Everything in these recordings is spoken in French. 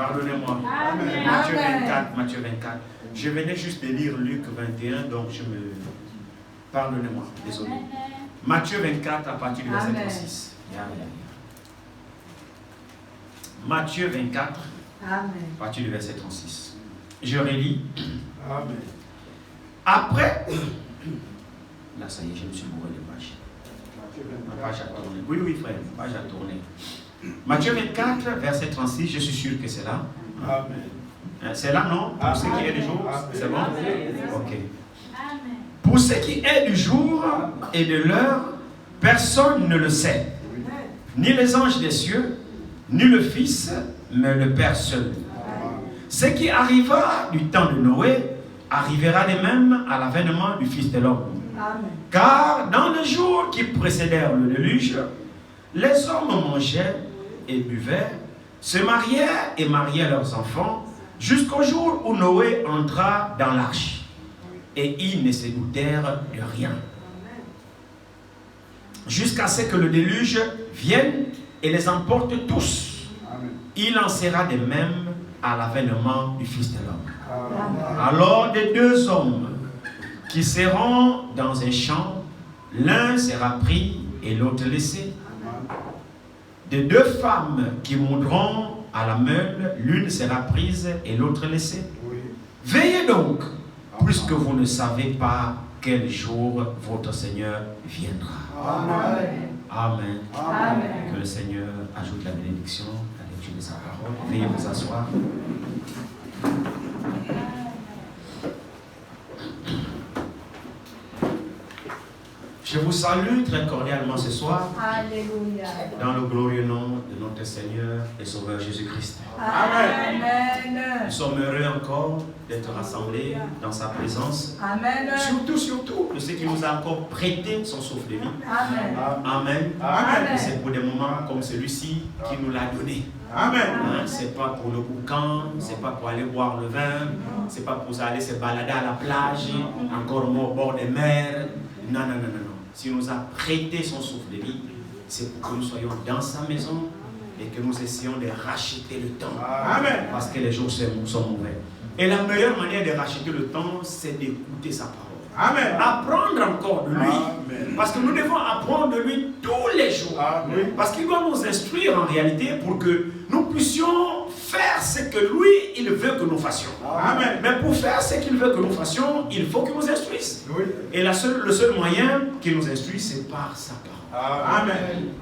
Pardonnez-moi. Matthieu 24, Matthieu 24. Je venais juste de lire Luc 21, donc je me... Pardonnez-moi, désolé. Matthieu 24 à partir du verset 36. Matthieu 24 à partir du verset 36. Je relis. Amen. Après... Là, ça y est, je me suis bourré de page. La page a tourné. Oui, oui, frère, la page a tourné. Matthieu 24, verset 36, je suis sûr que c'est là. Amen. C'est là, non? Pour ce qui est du jour, c'est bon? Ok. Amen. Pour ce qui est du jour et de l'heure, personne ne le sait. Ni les anges des cieux, ni le Fils, mais le Père seul. Ce qui arriva du temps de Noé arrivera de même à l'avènement du Fils de l'homme. Car dans les jours qui précédèrent le déluge, les hommes mangeaient et buvaient, se mariaient et mariaient leurs enfants, jusqu'au jour où Noé entra dans l'arche. Et ils ne se doutèrent de rien. Jusqu'à ce que le déluge vienne et les emporte tous. Il en sera de même à l'avènement du Fils de l'homme. Alors des deux hommes qui seront dans un champ, l'un sera pris et l'autre laissé. De deux femmes qui monteront à la meule, l'une sera prise et l'autre laissée. Veillez donc, puisque vous ne savez pas quel jour votre Seigneur viendra. Amen. Amen. Amen. Que le Seigneur ajoute la bénédiction à la lecture de sa parole. Veuillez vous asseoir. Je vous salue très cordialement ce soir. Alléluia. Dans le glorieux nom de notre Seigneur et Sauveur Jésus-Christ. Amen. Nous sommes heureux encore d'être rassemblés dans sa présence. Amen. Surtout de ce qui nous a encore prêté son souffle de vie. Amen. Amen. Amen. Et c'est pour des moments comme celui-ci qu'il nous l'a donné. Amen. Hein, c'est pas pour le boucan, c'est pas pour aller boire le vin, c'est pas pour aller se balader à la plage, encore au bord des mers. Non. Si nous a prêté son souffle de vie, c'est pour que nous soyons dans sa maison et que nous essayons de racheter le temps. Amen. Parce que les jours sont mauvais. Et la meilleure manière de racheter le temps, c'est d'écouter sa parole. Amen. Apprendre encore de lui. Amen. Parce que nous devons apprendre de lui tous les jours. Amen. Parce qu'il doit nous instruire en réalité pour que nous puissions faire ce que lui, il veut que nous fassions. Amen. Mais pour faire ce qu'il veut que nous fassions, il faut qu'il nous instruise. Oui. Et le seul moyen qu'il nous instruise, c'est par sa parole. Amen.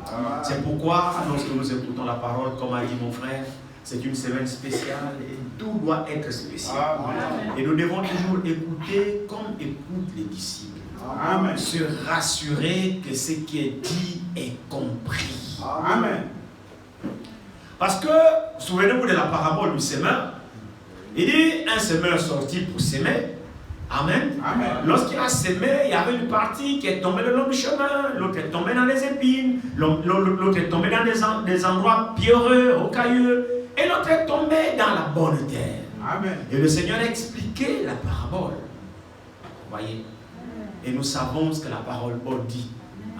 C'est pourquoi, lorsque nous écoutons la parole, comme a dit mon frère, c'est une semaine spéciale et tout doit être spécial. Amen. Et nous devons toujours écouter comme écoutent les disciples. Amen. Se rassurer que ce qui est dit est compris. Amen. Parce que, souvenez-vous de la parabole du semeur. Il dit, un semeur sorti pour s'aimer. Amen. Amen. Lorsqu'il a semé, il y avait une partie qui est tombée le long du chemin, l'autre est tombée dans les épines, l'autre est tombée dans des endroits pierreux, rocailleux, et l'autre est tombé dans la bonne terre. Amen. Et le Seigneur a expliqué la parabole. Vous voyez? Et nous savons ce que la parole dit.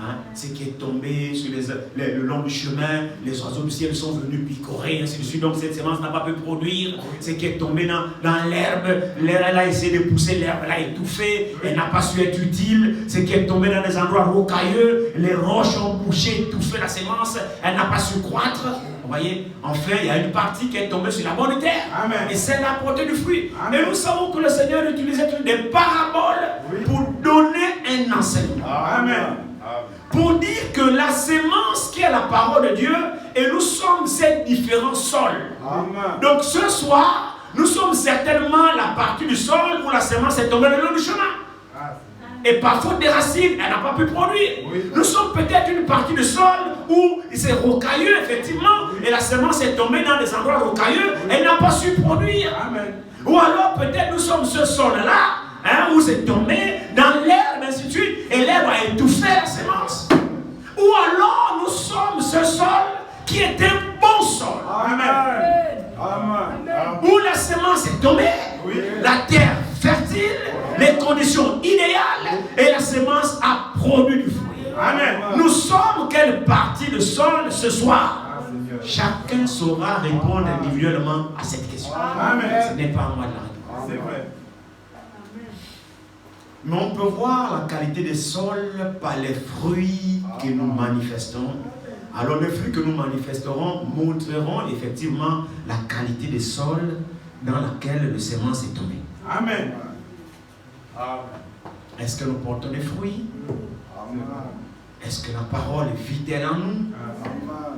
Hein? Ce qui est tombé sur le long du chemin, les oiseaux du ciel sont venus picorer, ainsi de suite. Donc cette semence n'a pas pu produire. Ce qui est tombé dans l'herbe, elle a essayé de pousser, l'herbe l'a étouffée, elle n'a pas su être utile. Ce qui est tombé dans des endroits rocailleux, les roches ont bouché, étouffé la semence, elle n'a pas su croître. Vous voyez, enfin, il y a une partie qui est tombée sur la bonne terre. Amen. Et celle a porté du fruit. Amen. Et nous savons que le Seigneur utilisait des paraboles pour donner un enseignement. Amen. Pour dire que la sémence qui est la parole de Dieu, et nous sommes ces différents sols. Amen. Donc ce soir, nous sommes certainement la partie du sol où la sémence est tombée le long du chemin. Et par faute des racines, elle n'a pas pu produire. Oui. Nous sommes peut-être une partie du sol où c'est rocailleux, effectivement, et la semence est tombée dans des endroits rocailleux, elle n'a pas su produire. Amen. Ou alors peut-être nous sommes ce sol-là, hein, où c'est tombé dans l'herbe, ainsi de suite, et l'herbe a étouffé la semence. Ou alors nous sommes ce sol qui est un bon sol. Amen. Amen. Où la semence est tombée, Oui. la terre fertile, les conditions idéales, et la semence a produit du fruit. Amen. Nous sommes quelle partie de sol ce soir? Chacun saura répondre individuellement à cette question. Amen. Ce n'est pas à moi de la répondre. C'est vrai. Mais on peut voir la qualité des sols par les fruits que nous manifestons. Alors les fruits que nous manifesterons montreront effectivement la qualité des sols dans laquelle le semence est tombé. Amen. Est-ce que nous portons des fruits? Est-ce que la parole est fidèle en nous?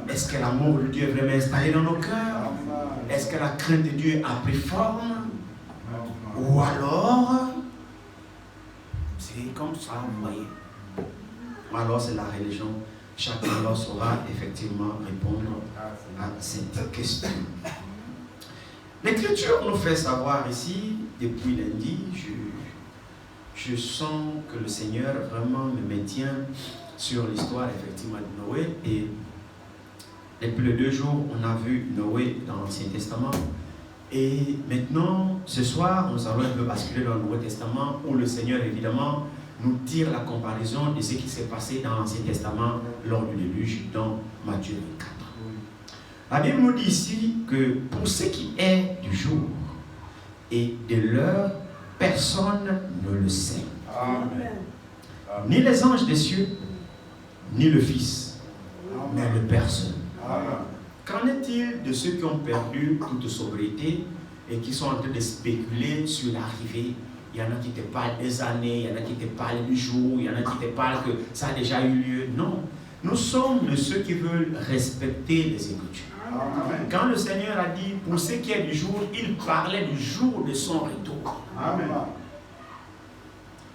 Est-ce que l'amour de Dieu est vraiment installé dans nos cœurs? Est-ce que la crainte de Dieu a pris forme? Ou alors, c'est comme ça, vous voyez. Alors c'est la religion. Chacun alors saura effectivement répondre à cette question. L'Écriture nous fait savoir ici, depuis lundi, je sens que le Seigneur vraiment me maintient sur l'histoire effectivement de Noé. Et depuis les 2 jours, on a vu Noé dans l'Ancien Testament. Et maintenant, ce soir, nous allons un peu basculer dans le Nouveau Testament où le Seigneur évidemment nous tire la comparaison de ce qui s'est passé dans l'Ancien Testament lors du déluge dans Matthieu 24. La Bible nous dit ici que pour ce qui est du jour et de l'heure, personne ne le sait. Amen. Ni les anges des cieux, ni le Fils, mais le Père seul. Qu'en est-il de ceux qui ont perdu toute sobriété et qui sont en train de spéculer sur l'arrivée? Il y en a qui te parlent des années, il y en a qui te parlent du jour, il y en a qui te parlent que ça a déjà eu lieu. Non, nous sommes de ceux qui veulent respecter les Écritures. Amen. Quand le Seigneur a dit pour ce qui est du jour, il parlait du jour de son retour. Amen.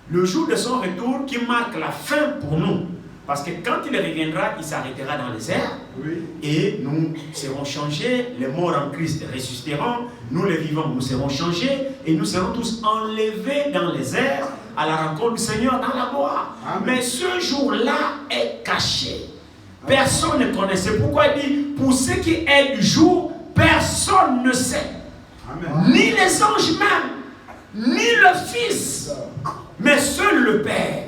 Le jour de son retour qui marque la fin pour nous. Parce que quand il reviendra, il s'arrêtera dans les airs. Oui. Et nous serons changés. Les morts en Christ ressusciteront. Nous les vivants, nous serons changés. Et nous serons tous enlevés dans les airs à la rencontre du Seigneur dans la gloire. Amen. Mais ce jour-là est caché. Personne ne connaît. C'est pourquoi il dit, pour ce qui est du jour, personne ne sait. Amen. Ni les anges même, ni le Fils, mais seul le Père.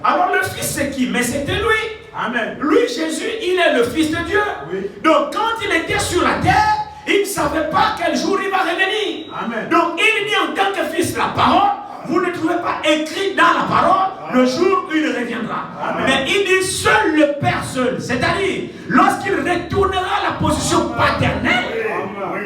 Alors le Fils c'est qui? Mais c'était lui. Amen. Lui, Jésus, il est le Fils de Dieu. Oui. Donc quand il était sur la terre, il ne savait pas quel jour il va revenir. Amen. Donc il dit en tant que Fils la parole, vous ne trouvez pas écrit dans la parole le jour où il reviendra. Amen. Mais il dit seul le Père seul. C'est-à-dire, lorsqu'il retournera à la position paternelle, Amen.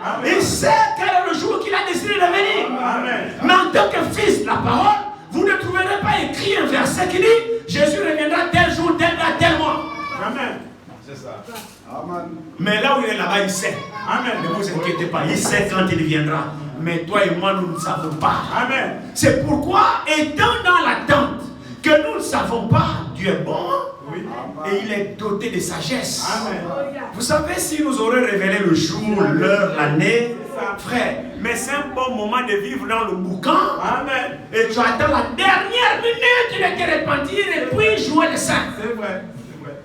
Amen, il sait quel est le jour qu'il a décidé de venir. Amen. Mais en tant que Fils la parole, vous ne trouverez pas écrit un verset qui dit Jésus reviendra tel jour, tel date, tel mois. Amen. C'est ça. Amen. Mais là où il est là-bas, il sait. Amen. Ne vous inquiétez pas, il sait quand il viendra. Mais toi et moi, nous ne savons pas. Amen. C'est pourquoi, étant dans l'attente que nous ne savons pas, Dieu est bon Oui. et il est doté de sagesse. Amen. Vous savez, si nous aurait révélé le jour, l'heure, l'année, frère, mais c'est un bon moment de vivre dans le boucan. Amen. Et tu attends la dernière minute de te repentir et puis jouer le saint. C'est vrai. C'est vrai.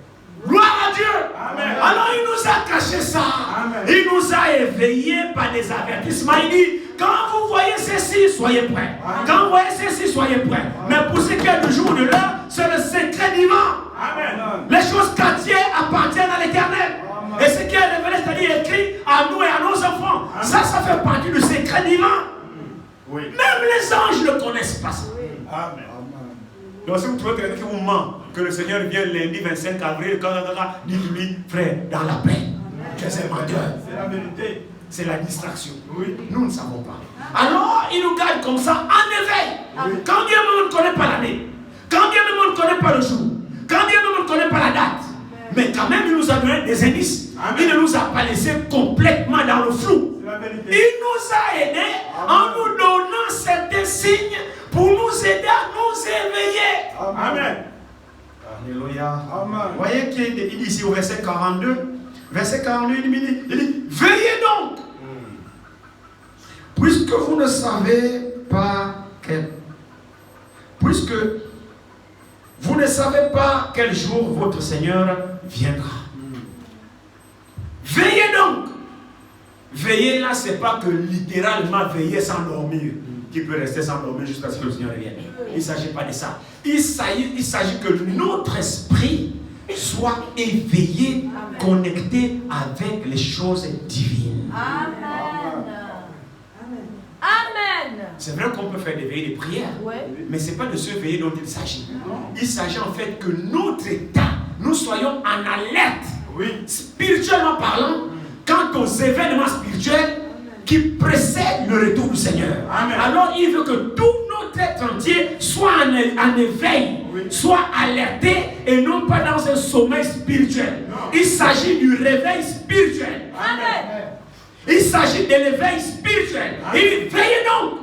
Gloire à Dieu. Amen. Alors il nous a caché ça. Amen. Il nous a éveillés par des avertissements. Il dit, quand vous voyez ceci, soyez prêts. Amen. Quand vous voyez ceci, soyez prêts. Mais pour ce qui est du jour de l'heure, c'est le secret divin. Amen. Les choses quartiers appartiennent à l'Éternel. Amen. Et ce qui est révélé, c'est-à-dire écrit à nous et à nos enfants. Amen. Ça fait partie du secret divin. Oui. Même les anges ne connaissent pas ça. Amen. Donc si vous trouvez quelqu'un qui vous ment, que le Seigneur vient lundi 25 avril, dites-lui, frère, dans la paix, tu es un menteur. C'est la vérité. C'est la distraction. Oui. Nous ne savons pas. Alors, il nous garde comme ça en éveil. Oui. Quand bien même on ne connaît pas l'année, quand bien même on ne connaît pas le jour, quand bien même on ne connaît pas la date, mais quand même il nous a donné des indices. Amen. Il ne nous a pas laissé complètement dans le flou. C'est la vérité. Il nous a aidés en nous donnant certains signes pour nous aider à nous éveiller. Amen. Alléluia. Amen. Vous voyez qu'il dit ici au verset 42, verset 42, il dit, veillez donc, puisque vous ne savez pas quel jour votre Seigneur viendra. Veillez donc. Veiller là, c'est pas que littéralement veiller sans dormir, qui peut rester sans dormir jusqu'à ce que le Seigneur revienne. Il ne s'agit pas de ça. Il s'agit que notre esprit sois éveillé, connecté avec les choses divines. Amen. Amen. C'est vrai qu'on peut faire des veillées de prière, Ouais. mais ce n'est pas de ce veillées dont il s'agit. Il s'agit en fait que notre état, nous soyons en alerte, spirituellement parlant, quant aux événements spirituels qui précèdent le retour du Seigneur. Amen. Alors il veut que tout notre être entier soit en éveil, soit alerté et non pas dans un sommeil spirituel. Il s'agit du réveil spirituel. Amen. Il s'agit de l'éveil spirituel. Il dit, veillez donc.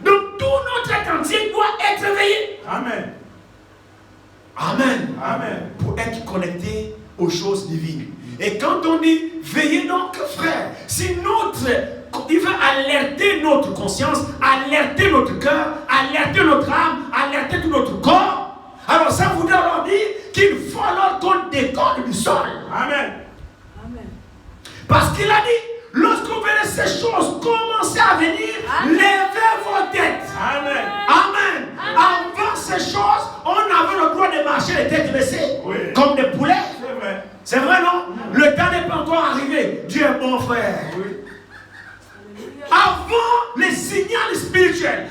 Donc tout notre être entier doit être éveillé. Amen. Amen. Amen. Pour être connecté aux choses divines. Et quand on dit veillez donc, frère, si il veut alerter notre conscience, alerter notre cœur, alerter notre âme, alerter tout notre corps, alors ça voudrait alors dire qu'il faut alors qu'on décolle du sol. Amen. Parce qu'il a dit, lorsque vous verrez ces choses commencer à venir, levez vos têtes. Amen. Amen. Avant ces choses, on avait le droit de marcher les têtes baissées, comme des poulets. C'est vrai. C'est vrai, non? Le temps n'est pas encore arrivé. Dieu est bon, frère. Avant les signaux spirituels,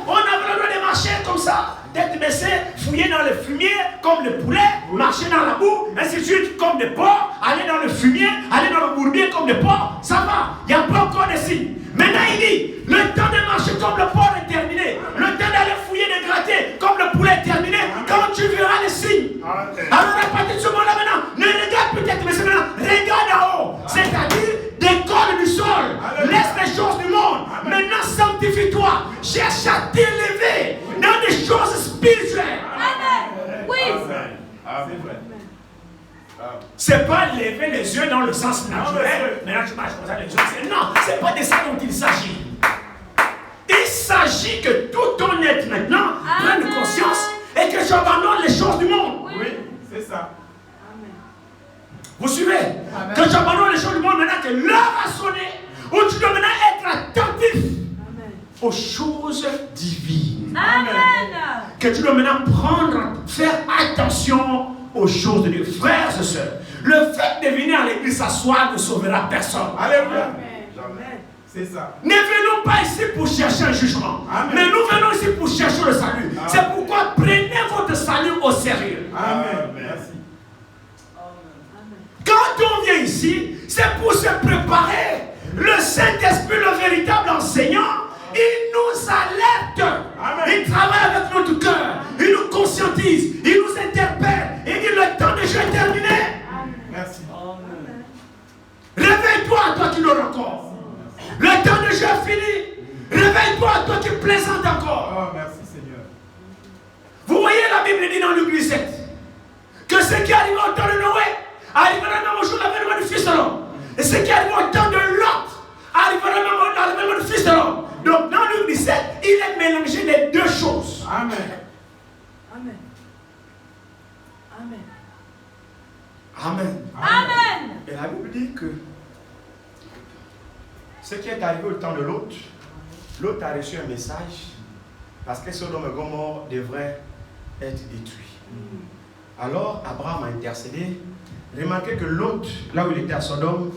on avait le droit de marcher comme ça, tête baissée, fouiller dans le fumier comme le poulet, marcher dans la boue, ainsi de suite comme des porcs, aller dans le fumier, aller dans le bourbier comme des porcs. Ça va, il n'y a pas encore de signes. Maintenant il dit, le temps de marcher comme le porc est terminé, le temps d'aller fouiller, de gratter comme le poulet est terminé. Quand tu verras les signes, alors à partir de ce moment-là maintenant, ne regarde peut-être mais maintenant, regarde en haut, c'est-à-dire décolle du sol, laisse les choses du monde. Maintenant sanctifie-toi, cherche à t'élever dans des choses spirituelles. Amen. Oui. C'est vrai. C'est pas lever les yeux dans le sens naturel. Maintenant tu marches comme ça, les yeux. Non, c'est pas de ça dont il s'agit. Il s'agit que tout ton être maintenant prenne conscience et que tu abandonnes les choses du monde. Oui, c'est ça. Vous suivez? Que tu abandonnes les choses du monde maintenant que l'heure a sonné, où tu dois maintenant être attentif aux choses divines. Amen. Que tu dois maintenant faire attention aux choses de Dieu. Frères et sœurs, le fait de venir à l'église s'asseoir ne sauvera personne. Alléluia. C'est ça. Ne venons pas ici pour chercher un jugement. Amen. Mais nous venons ici pour chercher le salut. Amen. C'est pourquoi prenez votre salut au sérieux. Amen. Merci. Quand on vient ici, c'est pour se préparer. Le Saint-Esprit, le véritable enseignant, il nous alerte. Amen. Il travaille avec notre cœur. Il nous conscientise. Il nous interpelle. Il dit le temps de jeu est terminé. Merci. Réveille-toi, toi qui dors encore. Le temps de jeu est fini. Réveille-toi, toi qui plaisantes encore. Oh, merci Seigneur. Vous voyez, la Bible dit dans Luc 17 que ce qui arrive au temps de Noé arrivera même au jour de l'avènement du Fils de l'homme. Et ce qui arrive au temps de Lot arrivera même au l'avènement du Fils de l'homme. Donc dans Luc 17, il est mélangé les deux choses. Amen. Amen. Amen. Amen. Amen. Et la Bible dit que ce qui est arrivé au temps de Lot, Lot a reçu un message parce que Sodome et Gomorrhe devraient être détruits. Alors Abraham a intercédé. Remarquez que Lot, là où il était à Sodome,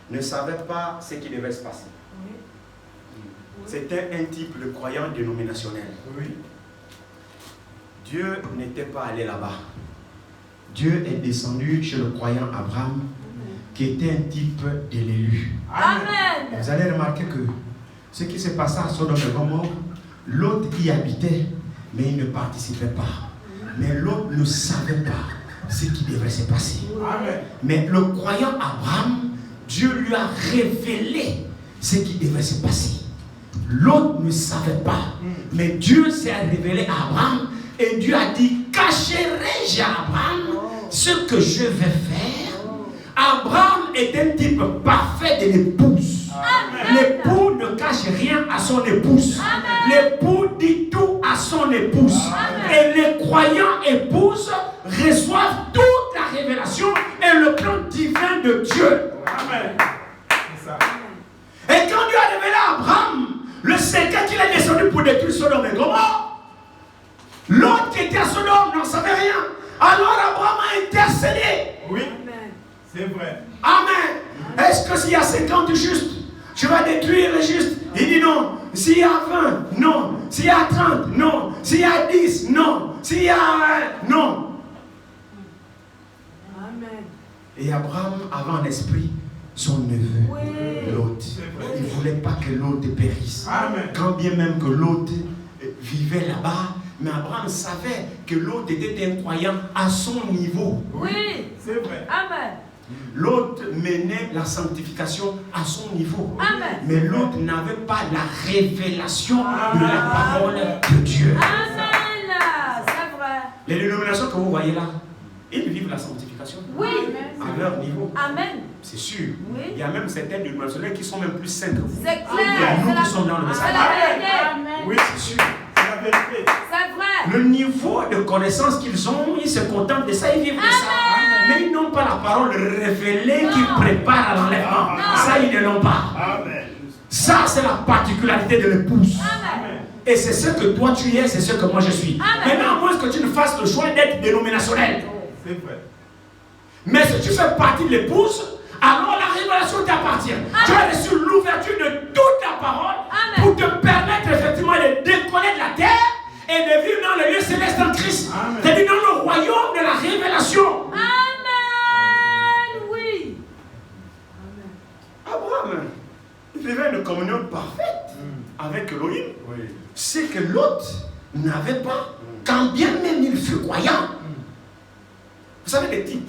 ne savait pas ce qui devait se passer. C'était un type de croyant dénominationnel. Oui. Dieu n'était pas allé là-bas. Dieu est descendu chez le croyant Abraham, qui était un type de l'élu. Amen. Vous allez remarquer que ce qui s'est passé à Sodome et Gomorrhe, Lot y habitait, mais il ne participait pas. Mais Lot ne savait pas ce qui devait se passer. Amen. Mais le croyant Abraham, Dieu lui a révélé ce qui devait se passer. Lot ne savait pas. Mais Dieu s'est révélé à Abraham et Dieu a dit, cacherai-je à Abraham ce que je vais faire? Abraham est un type parfait de l'épouse. L'époux ne cache rien à son épouse. L'époux dit tout à son épouse. Et les croyants épouses reçoivent toute la révélation et le plan divin de Dieu. Amen. C'est ça. Et quand Dieu a révélé à Abraham le secret qu'il est descendu pour détruire Sodome et Gomorrhe, l'autre qui était à Sodome n'en savait rien. Alors Abraham a intercédé. Oui, c'est vrai. Amen. Est-ce que s'il y a 50 justes, tu vas détruire les justes? Il dit non. S'il y a 20, non. S'il y a 30, non. S'il y a 10, non. S'il y a 1, non. Amen. Et Abraham avait en esprit son neveu, Lot. Il ne voulait pas que Lot périsse. Amen. Quand bien même que Lot vivait là-bas, mais Abraham savait que Lot était un croyant à son niveau. Oui. C'est vrai. Amen. Lot menait la sanctification à son niveau. Amen. Mais Lot n'avait pas la révélation de la parole de Dieu. Amen. C'est vrai. Les dénominations que vous voyez là, ils vivent la sanctification Oui. à leur niveau. Amen. C'est sûr. Oui. Il y a même certaines dénominations qui sont même plus saintes que vous. C'est Il y a clair. nous C'est qui sommes dans le la message. vérité. Oui, C'est sûr. c'est la vérité. C'est vrai. Le niveau de connaissance qu'ils ont, ils se contentent de ça, ils vivent de ça. Mais ils n'ont pas la parole révélée qui prépare à l'enlèvement. Non. Ça, ils ne l'ont pas. Amen. Ça, c'est la particularité de l'épouse. Amen. Et c'est ce que toi tu es, c'est ce que moi je suis. Amen. Maintenant, à moins que tu ne fasses le choix d'être dénominationnel. C'est vrai. Mais si tu fais partie de l'épouse, alors la révélation t'appartient. Tu as reçu l'ouverture de toute la parole. Amen. Pour te permettre effectivement de décoller de la terre et de vivre dans le lieu céleste en Christ. Amen. C'est-à-dire dans le royaume de la révélation. Amen. Oui. Abraham, il vivait une communion parfaite avec Elohim. Oui. C'est que l'autre n'avait pas, quand bien même il fut croyant. Vous savez, les types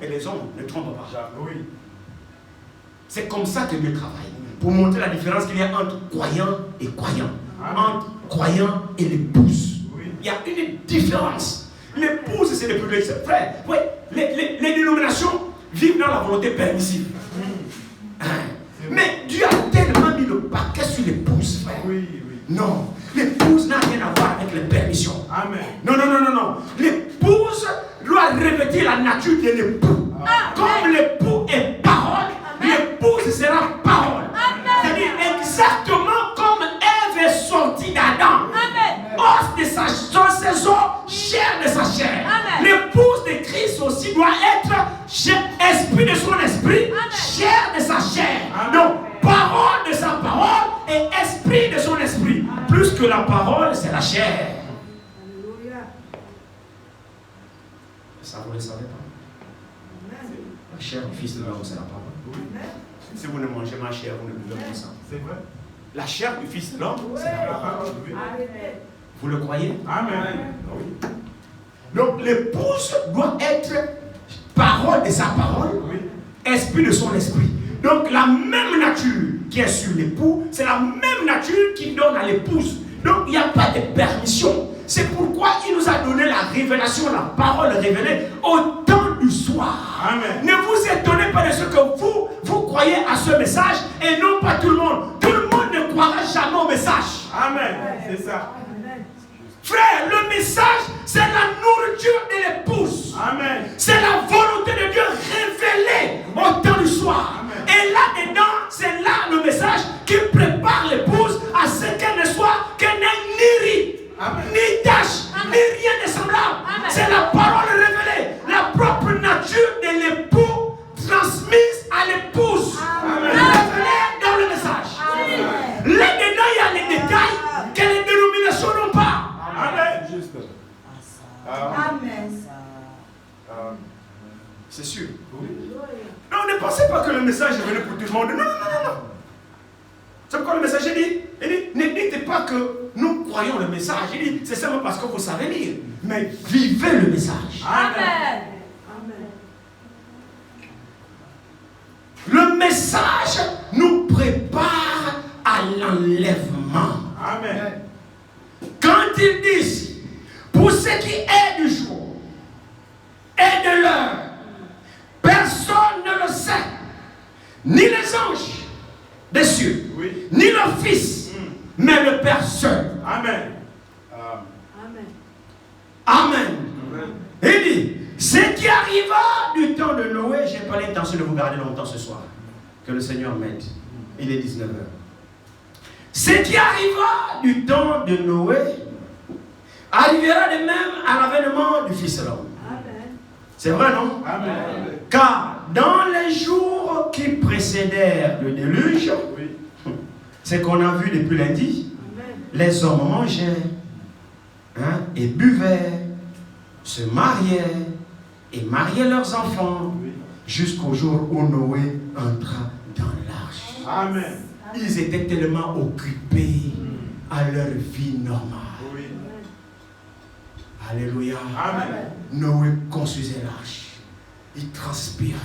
et les hommes ne trompent pas. Oui. C'est comme ça que Dieu travaille. Pour montrer la différence qu'il y a entre croyant et croyant. Entre croyant et l'épouse. Oui. Il y a une différence. L'épouse, c'est le public. C'est vrai. Oui, les dénominations vivent dans la volonté permissive. Hein. Mais Dieu a tellement mis le paquet sur l'épouse, frère. Oui, oui. Non, l'épouse n'a rien à voir avec les permissions. Amen. Non, non, non, non, non. L'épouse doit revêtir la nature de l'époux. Comme l'époux est parole, l'épouse sera parole. C'est-à-dire exactement comme Ève est sortie d'Adam. Os de sa ses os, chair de sa chair. L'épouse de Christ aussi doit être esprit de son esprit, chair de sa chair. Donc, parole de sa parole et esprit de son esprit. Plus que la parole, c'est la chair. Ça, vous ne le savez pas. La chair du Fils de l'homme, c'est la parole. Si vous ne mangez ma chair, vous ne buvez pas ça. C'est vrai. La chair du Fils de l'homme, c'est la parole. Oui. Vous le croyez? Amen. Oui. Donc l'épouse doit être parole de sa parole, Oui. esprit de son esprit. Donc la même nature qui est sur l'époux, c'est la même nature qui donne à l'épouse. Donc il n'y a pas de permission. C'est pourquoi il nous a donné la révélation, la parole révélée au temps du soir. Amen. Ne vous étonnez pas de ce que vous croyez à ce message et non pas tout le monde. Tout le monde ne croira jamais au message. Amen. C'est ça. Frère, le message, c'est la nourriture de l'épouse. Amen. C'est la volonté de Dieu révélée au temps du soir. Amen. Et là-dedans, c'est là le message qui prépare l'épouse à ce qu'elle ne soit, qu'elle n'ait ni rite, ni tache, ni rien de semblable. C'est la parole révélée, la propre nature de l'époux transmise à l'épouse. Révélée dans le message. Là-dedans, il y a les détails que les dénominations n'ont pas. Amen. Juste. Amen. C'est sûr. Oui. Non, ne pensez pas que le message est venu pour tout le monde. Non, non, non, non. C'est pourquoi le messager dit, ne dites pas que nous croyons le message. Il dit, c'est seulement parce que vous savez lire. Mais vivez le message. Amen. Le message nous prépare à l'enlèvement. Amen. Quand il dit, pour ce qui est du jour et de l'heure, personne ne le sait, ni les anges des cieux, Oui. ni le Fils, mais le Père seul. Amen. Amen. Il dit, ce qui arriva du temps de Noé, je n'ai pas l'intention de vous garder longtemps ce soir. Que le Seigneur m'aide. Il est 19h. Ce qui arriva du temps de Noé arrivera de même à l'avènement du Fils de l'homme. C'est vrai, non? Amen. Car dans les jours qui précédèrent le déluge, Oui. c'est qu'on a vu depuis lundi, les hommes mangeaient et buvaient, se mariaient et mariaient leurs enfants Oui. jusqu'au jour où Noé entra dans l'arche. Amen. Ils étaient tellement occupés à leur vie normale. Oui. Alléluia. Amen. Noé construisait l'arche. Il transpirait.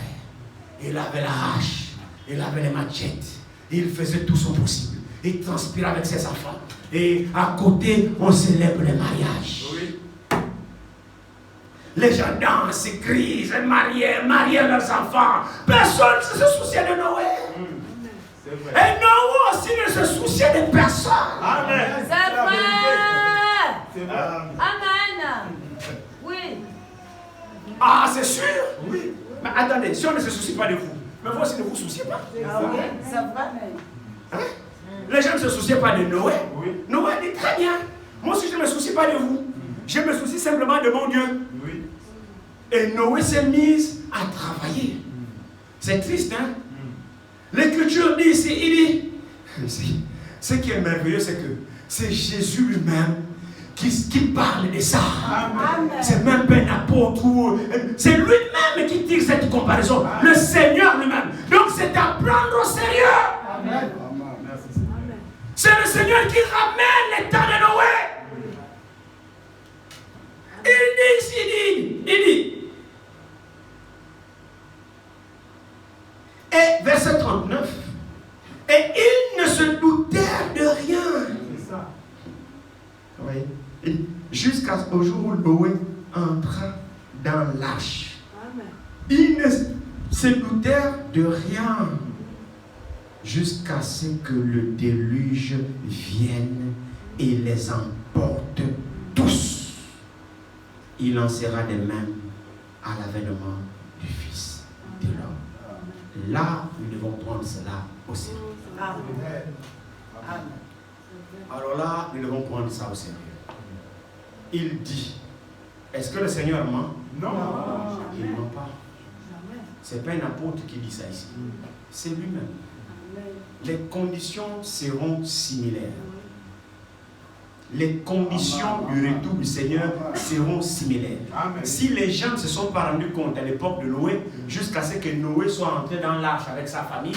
Il avait la hache. Il avait les machettes. Il faisait tout son possible. Il transpirait avec ses enfants. Et à côté, on célèbre les mariages. Oui. Les gens dansent, crient, se mariaient leurs enfants. Personne ne se souciait de Noé. C'est vrai. Et Noé aussi ne se souciait de personne. Amen. C'est vrai. C'est vrai. Amen. Oui. Ah, c'est sûr. Oui. Mais attendez, si on ne se soucie pas de vous, mais vous aussi ne vous souciez pas. Ah oui, c'est vrai. Hein? Les gens ne se souciaient pas de Noé. Oui. Noé dit très bien. Moi aussi, je ne me soucie pas de vous. Je me soucie simplement de mon Dieu. Oui. Et Noé s'est mis à travailler. C'est triste, hein? L'Écriture dit ici, il dit, ce qui est merveilleux, c'est que c'est Jésus lui-même qui parle de ça. Amen. C'est même pas un apôtre. C'est lui-même qui tire cette comparaison. Le Seigneur lui-même. Donc c'est à prendre au sérieux. Amen. Merci Seigneur. C'est le Seigneur qui ramène les temps de Noé. Il dit, et verset 39, et ils ne se doutèrent de rien. C'est ça. Oui. Jusqu'au jour où Noé entra dans l'arche. Ils ne se doutèrent de rien jusqu'à ce que le déluge vienne et les emporte tous. Il en sera de même à l'avènement du Fils de l'homme. Là, nous devons prendre cela au sérieux. Alors là, nous devons prendre ça au sérieux. Il dit, est-ce que le Seigneur ment? Non. Il ne ment pas. Ce n'est pas un apôtre qui dit ça ici. C'est lui-même. Les conditions seront similaires. Les conditions du retour du Seigneur seront similaires. Amen. Si les gens ne se sont pas rendus compte à l'époque de Noé, jusqu'à ce que Noé soit entré dans l'arche avec sa famille,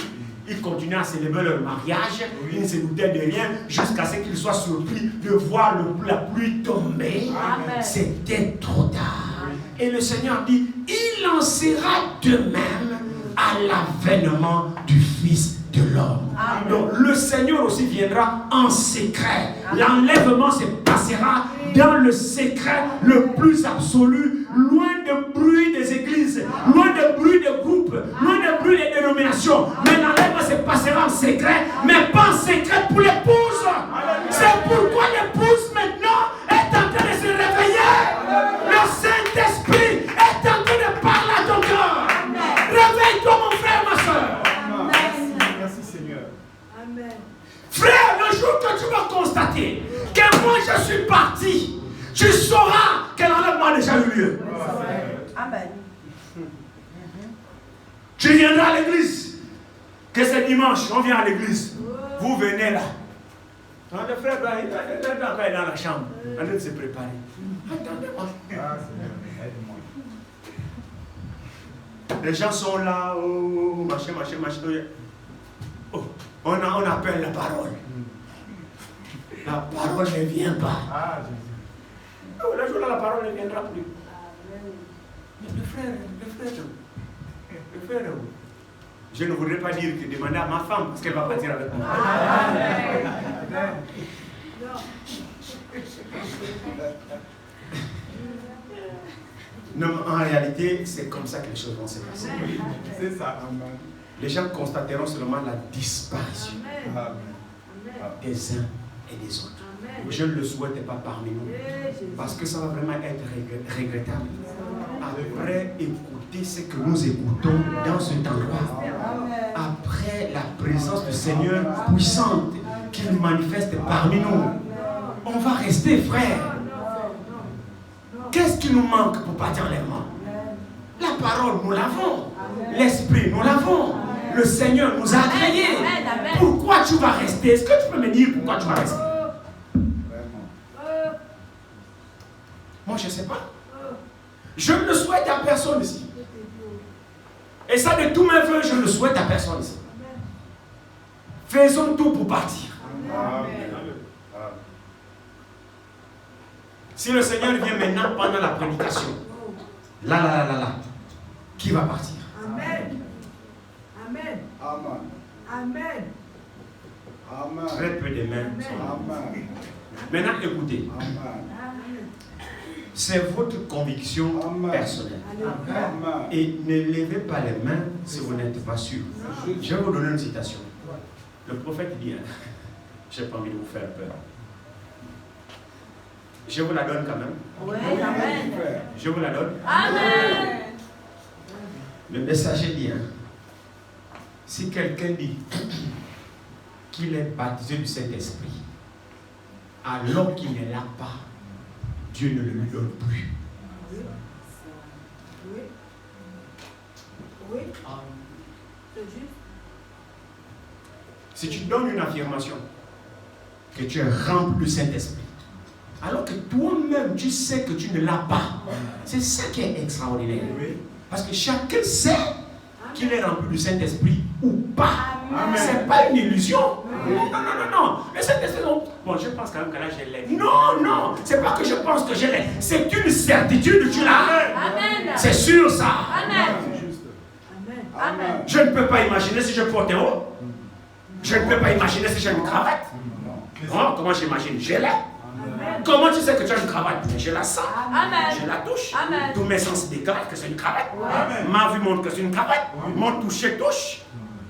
ils continuaient à célébrer leur mariage, ils ne se doutaient de rien, jusqu'à ce qu'ils soient surpris de voir la pluie tomber. Amen. C'était trop tard. Et le Seigneur dit, il en sera de même à l'avènement du Fils de l'homme. Amen. Donc le Seigneur aussi viendra en secret. L'enlèvement se passera dans le secret le plus absolu, loin de bruit des églises, loin de bruit des groupes, loin de bruit des dénominations. Mais l'enlèvement se passera en secret, mais pas en secret pour l'épouse. C'est pourquoi l'épouse maintenant est en train de se réveiller. Le Saint-Esprit est en train de parler à ton cœur. Réveille-toi mon frère, ma soeur. Merci Seigneur. Amen. Frère, le jour que tu vas constater que moi je suis parti, tu sauras que l'enlèvement a déjà eu lieu. Amen. Tu viendras à l'église. Que c'est dimanche, on vient à l'église. Vous venez là. Le frère est dans la chambre, en train de se préparer. Attendez-moi. Ah Seigneur, aide-moi. Les gens sont là, oh, machin. Oh, on appelle la parole. La parole ne vient pas. Ah Jésus. Oh, le jour là, la parole ne viendra plus. Mais le frère, je ne voudrais pas dire que demander à ma femme parce qu'elle va partir avec moi. Amen. Non, en réalité, c'est comme ça que les choses vont se passer. C'est ça. Les gens constateront seulement la disparition Amen. des uns et des autres. Je ne le souhaite pas parmi nous. Parce que ça va vraiment être regrettable. Après écouter ce que nous écoutons dans cet endroit, après la présence du Seigneur puissante qu'il manifeste parmi nous, on va rester frères. Qu'est-ce qui nous manque pour partir en l'enlèvement? La parole, nous l'avons. L'esprit, nous l'avons. Le Seigneur nous a créés. Pourquoi tu vas rester? Est-ce que tu peux me dire pourquoi tu vas rester? Moi, je ne sais pas. Je ne le souhaite à personne ici. Et ça, de tous mes voeux, je ne le souhaite à personne ici. Faisons tout pour partir. Si le Seigneur vient maintenant pendant la prédication, là, qui va partir? Amen. Amen. Amen. Amen. Amen. Très peu de mains sont là. Amen. Maintenant, écoutez. Amen. C'est votre conviction personnelle. Amen. Et ne levez pas les mains si vous n'êtes pas sûr. Je vais vous donner une citation. Le prophète dit, je n'ai pas envie de vous faire peur. Je vous la donne quand même. Oui, amen. Je vous la donne. Amen. Le messager dit, si quelqu'un dit qu'il est baptisé du Saint-Esprit, alors qu'il ne l'a pas, Dieu ne le lui donne plus. Oui. Oui. C'est juste. Si tu donnes une affirmation que tu es rempli du Saint-Esprit, alors que toi-même tu sais que tu ne l'as pas, c'est ça qui est extraordinaire. Parce que chacun sait qu'il est rempli du Saint-Esprit ou pas. Ce n'est pas une illusion. Non. Le Saint-Esprit, bon, je pense quand même que là je l'ai. Non, c'est pas que je pense que je l'ai. C'est une certitude, tu l'as. C'est sûr ça. Amen. Je ne peux pas imaginer si je porte un haut. Je ne peux pas imaginer si j'ai une cravate. Oh, comment j'imagine? Je l'ai. Comment tu sais que tu as une cravate? Je la sens. Je la touche. Tous mes sens déclarent que c'est une cravate. Ma vue montre que c'est une cravate. Mon toucher touche.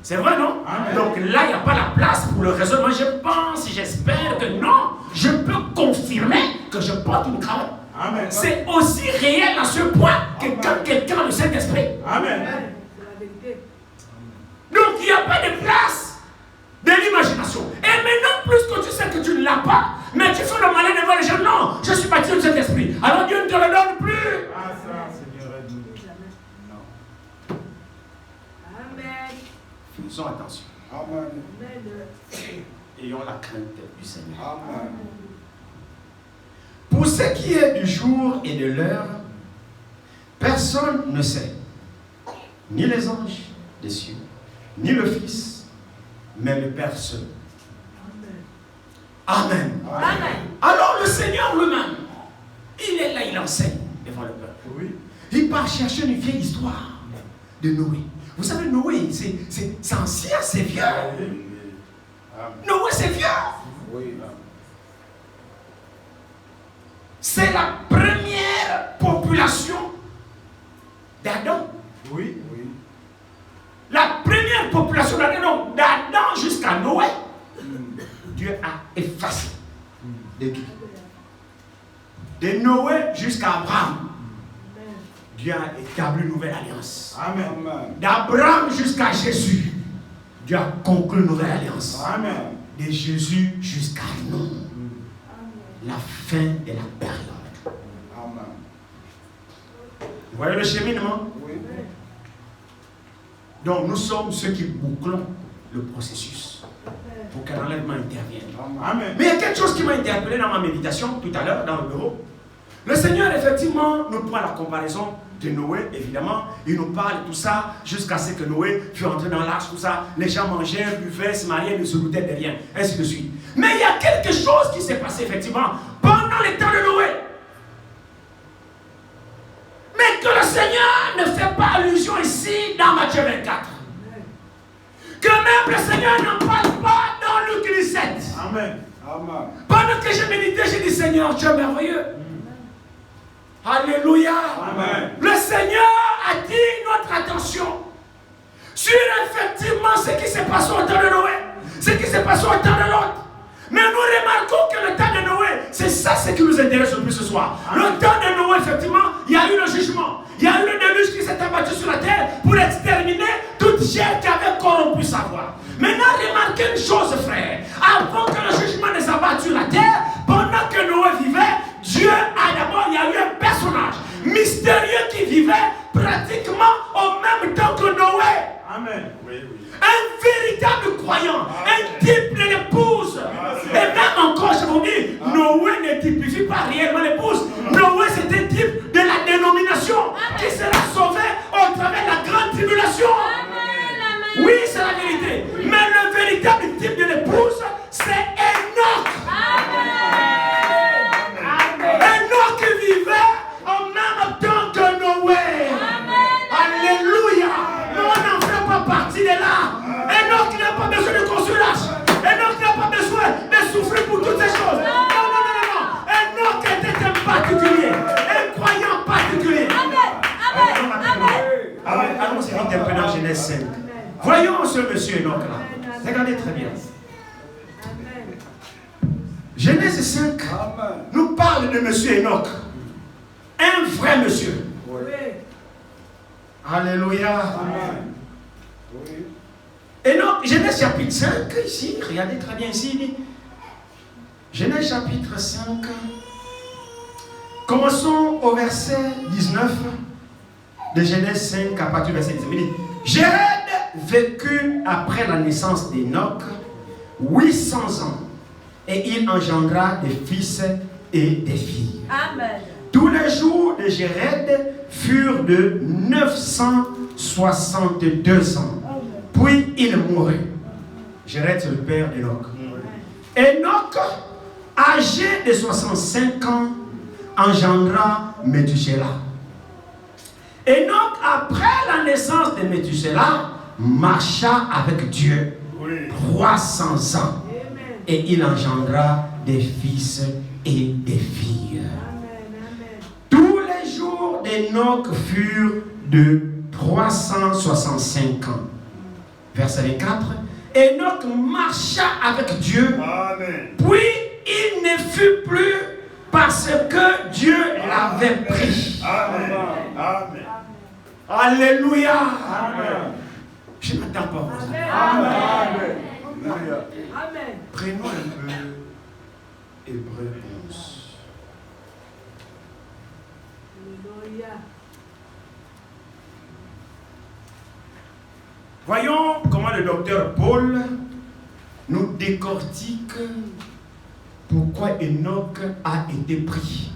C'est vrai, non? Donc là, il n'y a pas la place pour le raisonnement. Je pense, j'espère que non. Je peux confirmer que je porte une cravate. C'est aussi réel à ce point que quand quelqu'un a le Saint-Esprit. Donc il n'y a pas de place de l'imagination. Et maintenant, plus que tu sais que tu ne l'as pas, mais tu fais le malin devant les gens, non, je suis baptisé du Saint-Esprit. Alors Dieu ne te le donne plus. Faisons attention. Ayons la crainte du Seigneur. Pour ce qui est du jour et de l'heure, personne ne sait, ni les anges des cieux, ni le Fils, mais le Père seul. Amen. Alors le Seigneur lui-même, il est là, il enseigne devant le peuple. Il part chercher une vieille histoire de Noé. Vous savez, Noé, c'est ancien, c'est vieux. Noé, c'est vieux. C'est la première population d'Adam. La première population d'Adam, d'Adam jusqu'à Noé, Dieu a effacé de qui? De Noé jusqu'à Abraham. Dieu a établi une nouvelle alliance. D'Abraham jusqu'à Jésus, Dieu a conclu une nouvelle alliance. De Jésus jusqu'à nous. La fin de la période. Vous voyez le cheminement? Donc nous sommes ceux qui bouclons le processus pour qu'un enlèvement intervienne. Mais il y a quelque chose qui m'a interpellé dans ma méditation tout à l'heure dans le bureau. Le Seigneur effectivement nous prend la comparaison de Noé, évidemment. Il nous parle de tout ça jusqu'à ce que Noé fut entré dans l'arche, tout ça. Les gens mangeaient, buvaient, se mariaient, ne se doutaient de rien, ainsi de suite. Mais il y a quelque chose qui s'est passé effectivement pendant les temps de Noé. Mais que le Seigneur ne fait pas allusion ici dans Matthieu 24. Que même le Seigneur n'en parle pas dans Luc 17. Pendant que j'ai médité, j'ai dit Seigneur, tu es merveilleux. Alléluia. Le Seigneur attire notre attention sur effectivement ce qui s'est passé au temps de Noé, ce qui s'est passé au temps de l'autre. Mais nous remarquons que le temps de Noé, c'est ça ce qui nous intéresse le plus ce soir. Le temps de Noé, effectivement, il y a eu le jugement. Il y a eu le déluge qui s'est abattu sur la terre pour exterminer toute chair qui avait corrompu sa voix. Maintenant, remarquez une chose, frère. Avant que le jugement ne s'abatte sur la terre, pendant que Noé vivait, Dieu a d'abord, il y a eu un personnage mystérieux qui vivait, pratique Amen. Oui, oui. Un véritable croyant, un type de l'épouse. Et même encore, je vous dis, Noé ne typifie pas réellement l'épouse. Noé, c'est un type de la dénomination qui sera sauvé au travers de la grande tribulation. Oui, c'est la vérité. Mais le véritable type de l'épouse, c'est Enoch. Enoch vivait en même temps que Noé. Alléluia. On n'en fait pas partie de là. Enoch n'a pas besoin de consolation. Enoch n'a pas besoin de souffrir pour toutes ces choses. Non. Enoch était un particulier, un croyant particulier. Allons-y vite un peu dans Genèse 5. Voyons ce monsieur Enoch là. Regardez très bien. Genèse 5 nous parle de monsieur Enoch. Un vrai monsieur. Oui. Alléluia. Amen. Oui. Enoch, Genèse chapitre 5, ici, regardez très bien ici. Il dit, Genèse chapitre 5. Commençons au verset 19 de Genèse 5 à partir du verset 19. Il dit, Jéred vécut après la naissance d'Enoch 800 ans et il engendra des fils et des filles. Amen. Tous les jours de Jéred furent de 962 ans. Puis il mourut. Jéred, c'est le père d'Enoch. Enoch, âgé de 65 ans, engendra Méthusélah. Enoch, après la naissance de Méthusélah, marcha avec Dieu 300 ans. Et il engendra des fils et des filles. Tous les jours d'Enoch furent de 365 ans. Verset 24. Enoch marcha avec Dieu. Amen. Puis il ne fut plus parce que Dieu l'avait pris. Amen. Amen. Alléluia. Amen. Je n'attends pas vous. Amen. Prenons un peu Hébreu 11. Voyons comment le docteur Paul nous décortique pourquoi Enoch a été pris.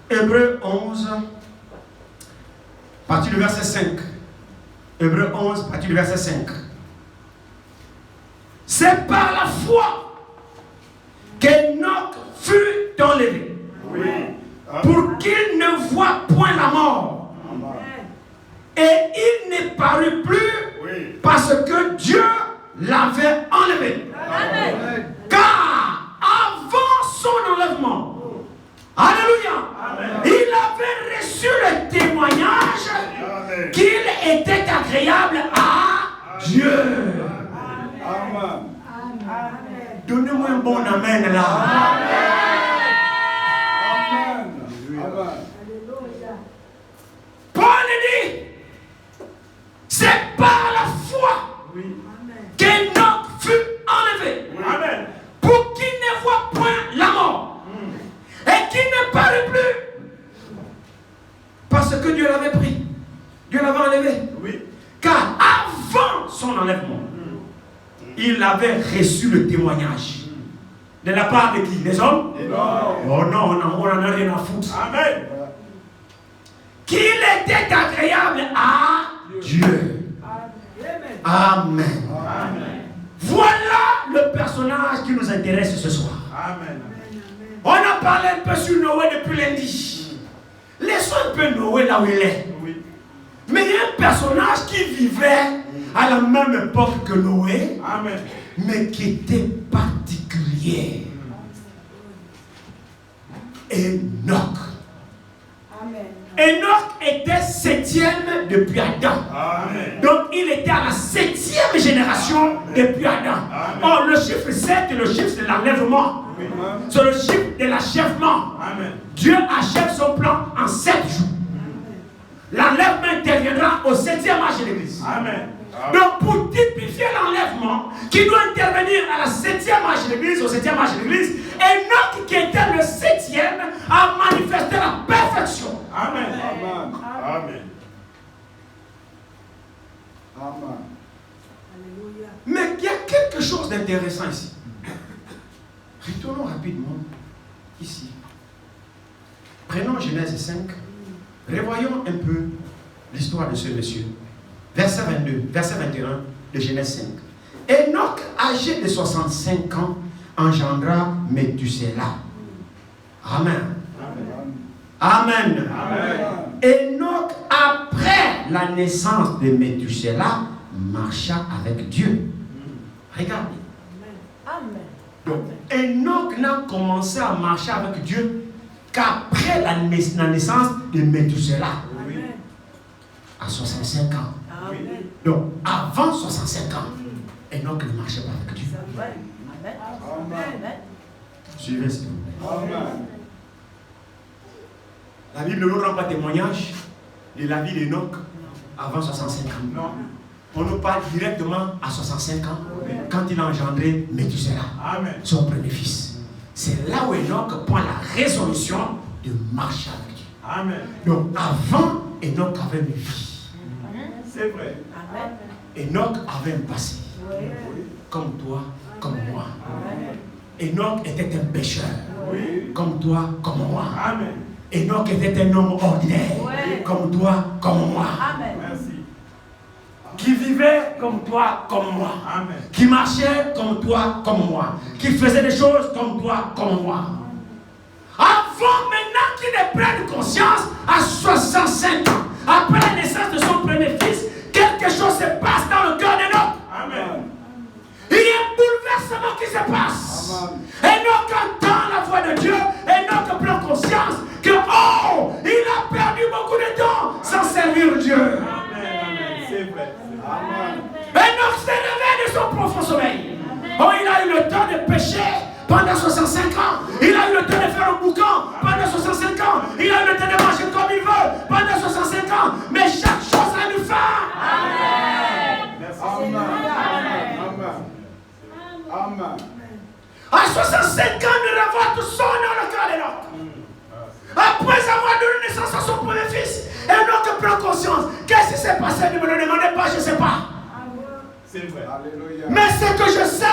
Hébreu 11, partie du verset 5. Hébreu 11, partie du verset 5. C'est par la foi qu'Enoch fut enlevé. Oui. Pour qu'il ne voie point la mort. Et il n'est paru plus parce que Dieu l'avait enlevé. Amen. Car avant son enlèvement, alléluia, il avait reçu le témoignage qu'il était agréable à Dieu. Amen. Donnez-moi un bon amen là. Amen. Paul dit, c'est par la foi qu'Enoch fut enlevé. Amen. Pour qu'il ne voie point la mort. Et qu'il ne parle plus. Parce que Dieu l'avait pris. Dieu l'avait enlevé. Oui. Car avant son enlèvement, il avait reçu le témoignage. De la part de qui? Des hommes? Oh non, on n'en a rien à foutre. Amen. Qu'il était agréable à Dieu. Amen. Amen. Voilà le personnage qui nous intéresse ce soir. Amen. On a parlé un peu sur Noé depuis lundi. Laissons un peu Noé là où il est. Oui. Mais il y a un personnage qui vivait à la même époque que Noé, Amen. mais qui était particulier. Enoch. Enoch était septième depuis Adam. Amen. Donc il était à la septième génération depuis Adam. Or le chiffre 7 est le chiffre de l'enlèvement. C'est le chiffre de l'achèvement. Amen. Dieu achève son plan en 7 jours. L'enlèvement interviendra au 7e âge de l'Église. Amen. Donc pour typifier l'enlèvement qui doit intervenir à la 7e âge de l'Église, au 7e âge de l'Église, Enoch qui était le 7e a manifesté la perfection. Amen. Amen. Amen. Alléluia. Mais il y a quelque chose d'intéressant ici. Retournons rapidement ici. Prenons Genèse 5. Revoyons un peu l'histoire de ce monsieur. Verset 22, verset 21 de Genèse 5. Enoch, âgé de 65 ans, engendra Méthusela. Amen. Amen. Amen. Enoch, après la naissance de Méthusela, marcha avec Dieu. Regardez. Amen. Donc, Enoch n'a commencé à marcher avec Dieu qu'après la naissance de Méthusela, Amen. à 65 ans. Amen. Donc, avant 65 ans, Enoch ne marchait pas avec Dieu. Amen. Amen. Suivez, s'il vous plaît. Amen. La Bible ne nous rend pas témoignage de la vie d'Enoch avant 65 ans. Non. On nous parle directement à 65 ans, quand il a engendré Méthusela, Amen. son premier fils. C'est là où Enoch prend la résolution de marcher avec Dieu. Amen. Donc, avant, Enoch avait une vie. C'est vrai. Amen. Enoch avait un passé, Oui. comme toi, comme moi. Amen. Enoch était un pécheur, Oui. comme toi, comme moi. Amen. Enoch était un homme ordinaire, Ouais. comme toi, comme moi. Amen. Merci. Qui vivait comme toi, comme moi. Amen. Qui marchait comme toi, comme moi. Qui faisait des choses comme toi, comme moi. Avant maintenant qu'il ne prenne conscience, à 65 ans, après la naissance de son premier fils, quelque chose se passe dans le cœur d'Enoch. Amen. Il y a un bouleversement qui se passe. Amen. Enoch entend la voix de Dieu. Enoch prend conscience que, oh, il a perdu beaucoup de temps sans servir Dieu. Amen. C'est vrai. Amen. Enoch s'est réveillé de son profond sommeil. Oh, il a eu le temps de pécher pendant 65 ans. Il a eu le temps de faire un boucan pendant 65 ans. Il a eu le temps de manger comme il veut pendant 65 ans. Mais chaque chose a une fin. Merci. Amen. Amen. Amen. À 65 ans, une révolte sonne dans le cœur d'Enoch. Après avoir donné naissance à son premier fils, Enoch prend conscience. Qu'est-ce qui s'est passé? Ne me le demandez pas, je ne sais pas. C'est vrai. Alléluia. Mais ce que je sais,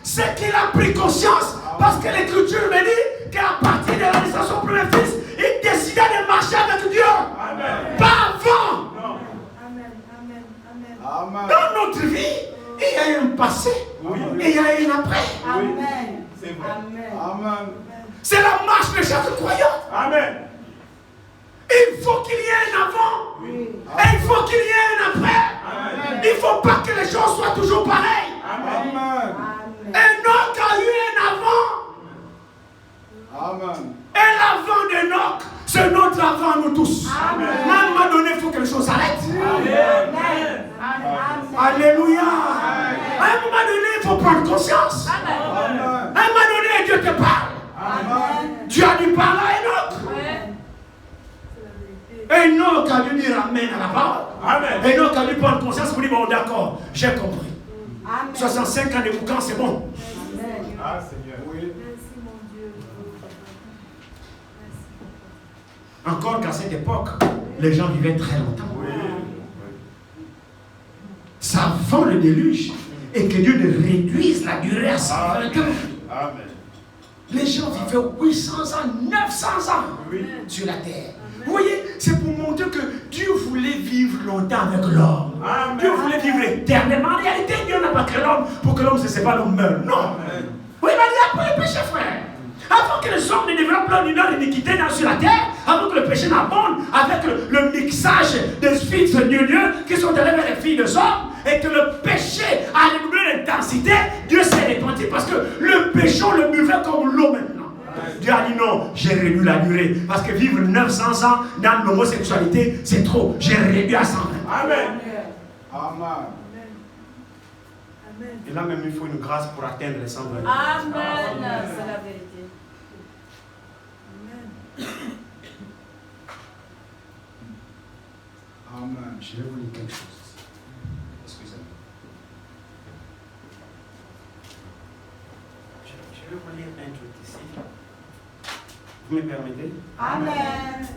c'est qu'il a pris conscience. Parce que l'Écriture me dit qu'à partir de la naissance de son premier fils, il décida de marcher avec Dieu. Amen. Pas avant. Non. Amen. Amen. Amen. Amen. Dans notre vie, il y a un passé Oui. et il y a un après. Amen. C'est vrai. Amen. Amen. C'est la marche de chaque croyant. Amen. Il faut qu'il y ait un avant. Oui. Et il faut qu'il y ait un après. Amen. Il ne faut pas que les choses soient toujours pareilles. Amen. Amen. Enoch a eu un avant. Amen. Et l'avant d'Enoch, c'est notre avant nous tous. Amen. Mais à un moment donné, il faut que les choses s'arrêtent. Amen. Amen. Alléluia. À un moment donné, il faut prendre conscience. À Amen. un moment donné, Dieu te parle. Amen. Tu as dû parler à Enoch. Enoch a dû dire Amen à la parole. Amen. Enoch a dû prendre conscience pour dire bon, d'accord, j'ai compris. Amen. 65 ans de boucan, c'est bon. Amen. Ah, Seigneur. Oui. Merci mon Dieu. Merci. Encore qu'à cette époque, les gens vivaient très longtemps. Oui. C'est avant le déluge et que Dieu ne réduise la durée à 120 ans. Amen. Les gens vivaient 800 ans, 900 ans Oui. sur la terre. Vous voyez, c'est pour montrer que Dieu voulait vivre longtemps avec l'homme. Amen. Dieu voulait vivre éternellement. En réalité, Dieu n'a pas créé l'homme pour que l'homme se sépare, l'homme meure. Non. Amen. Oui, mais il y a pas le péché, frère. Avant que les hommes ne développent leur iniquité sur la terre, avant que le péché n'abonde, avec le mixage des fils de Dieu qui sont allés vers les filles de hommes, et que le péché a doublé l'intensité, Dieu s'est répandu parce que le péché, on le buvait comme l'eau maintenant. Dieu a dit non, j'ai réduit la durée. Parce que vivre 900 ans dans l'homosexualité, c'est trop. J'ai réduit à 120. Amen. Amen. Amen. Amen. Et là même, il faut une grâce pour atteindre les 120. Amen. C'est la vérité. Amen. Amen. Je vais vous lire quelque chose. Excusez-moi. Je vais vous lire un truc ici. Vous me permettez? Amen.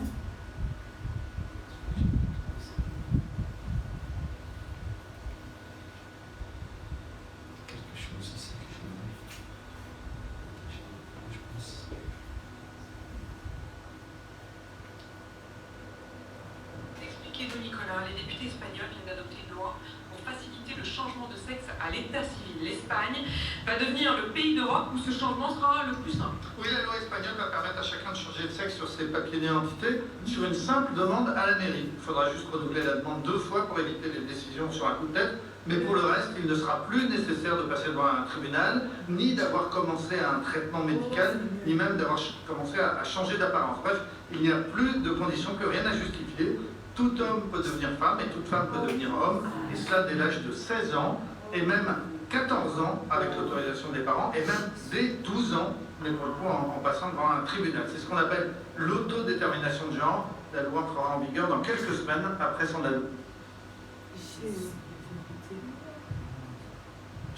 les députés espagnols viennent d'adopter une loi pour faciliter le changement de sexe à l'état civil. L'Espagne va devenir le pays d'Europe où ce changement sera le plus simple. Oui, la loi espagnole va permettre à chacun de changer de sexe sur ses papiers d'identité sur une simple demande à la mairie. Il faudra juste renouveler la demande 2 fois pour éviter les décisions sur un coup de tête. Mais pour le reste, il ne sera plus nécessaire de passer devant un tribunal, ni d'avoir commencé un traitement médical, ni même d'avoir commencé à changer d'apparence. Bref, il n'y a plus de conditions, plus rien à justifier. Tout homme peut devenir femme et toute femme peut devenir homme, et cela dès l'âge de 16 ans, et même 14 ans avec l'autorisation des parents, et même dès 12 ans, mais pour le coup en passant devant un tribunal. C'est ce qu'on appelle l'autodétermination de genre. La loi entrera en vigueur dans quelques semaines après son adoption.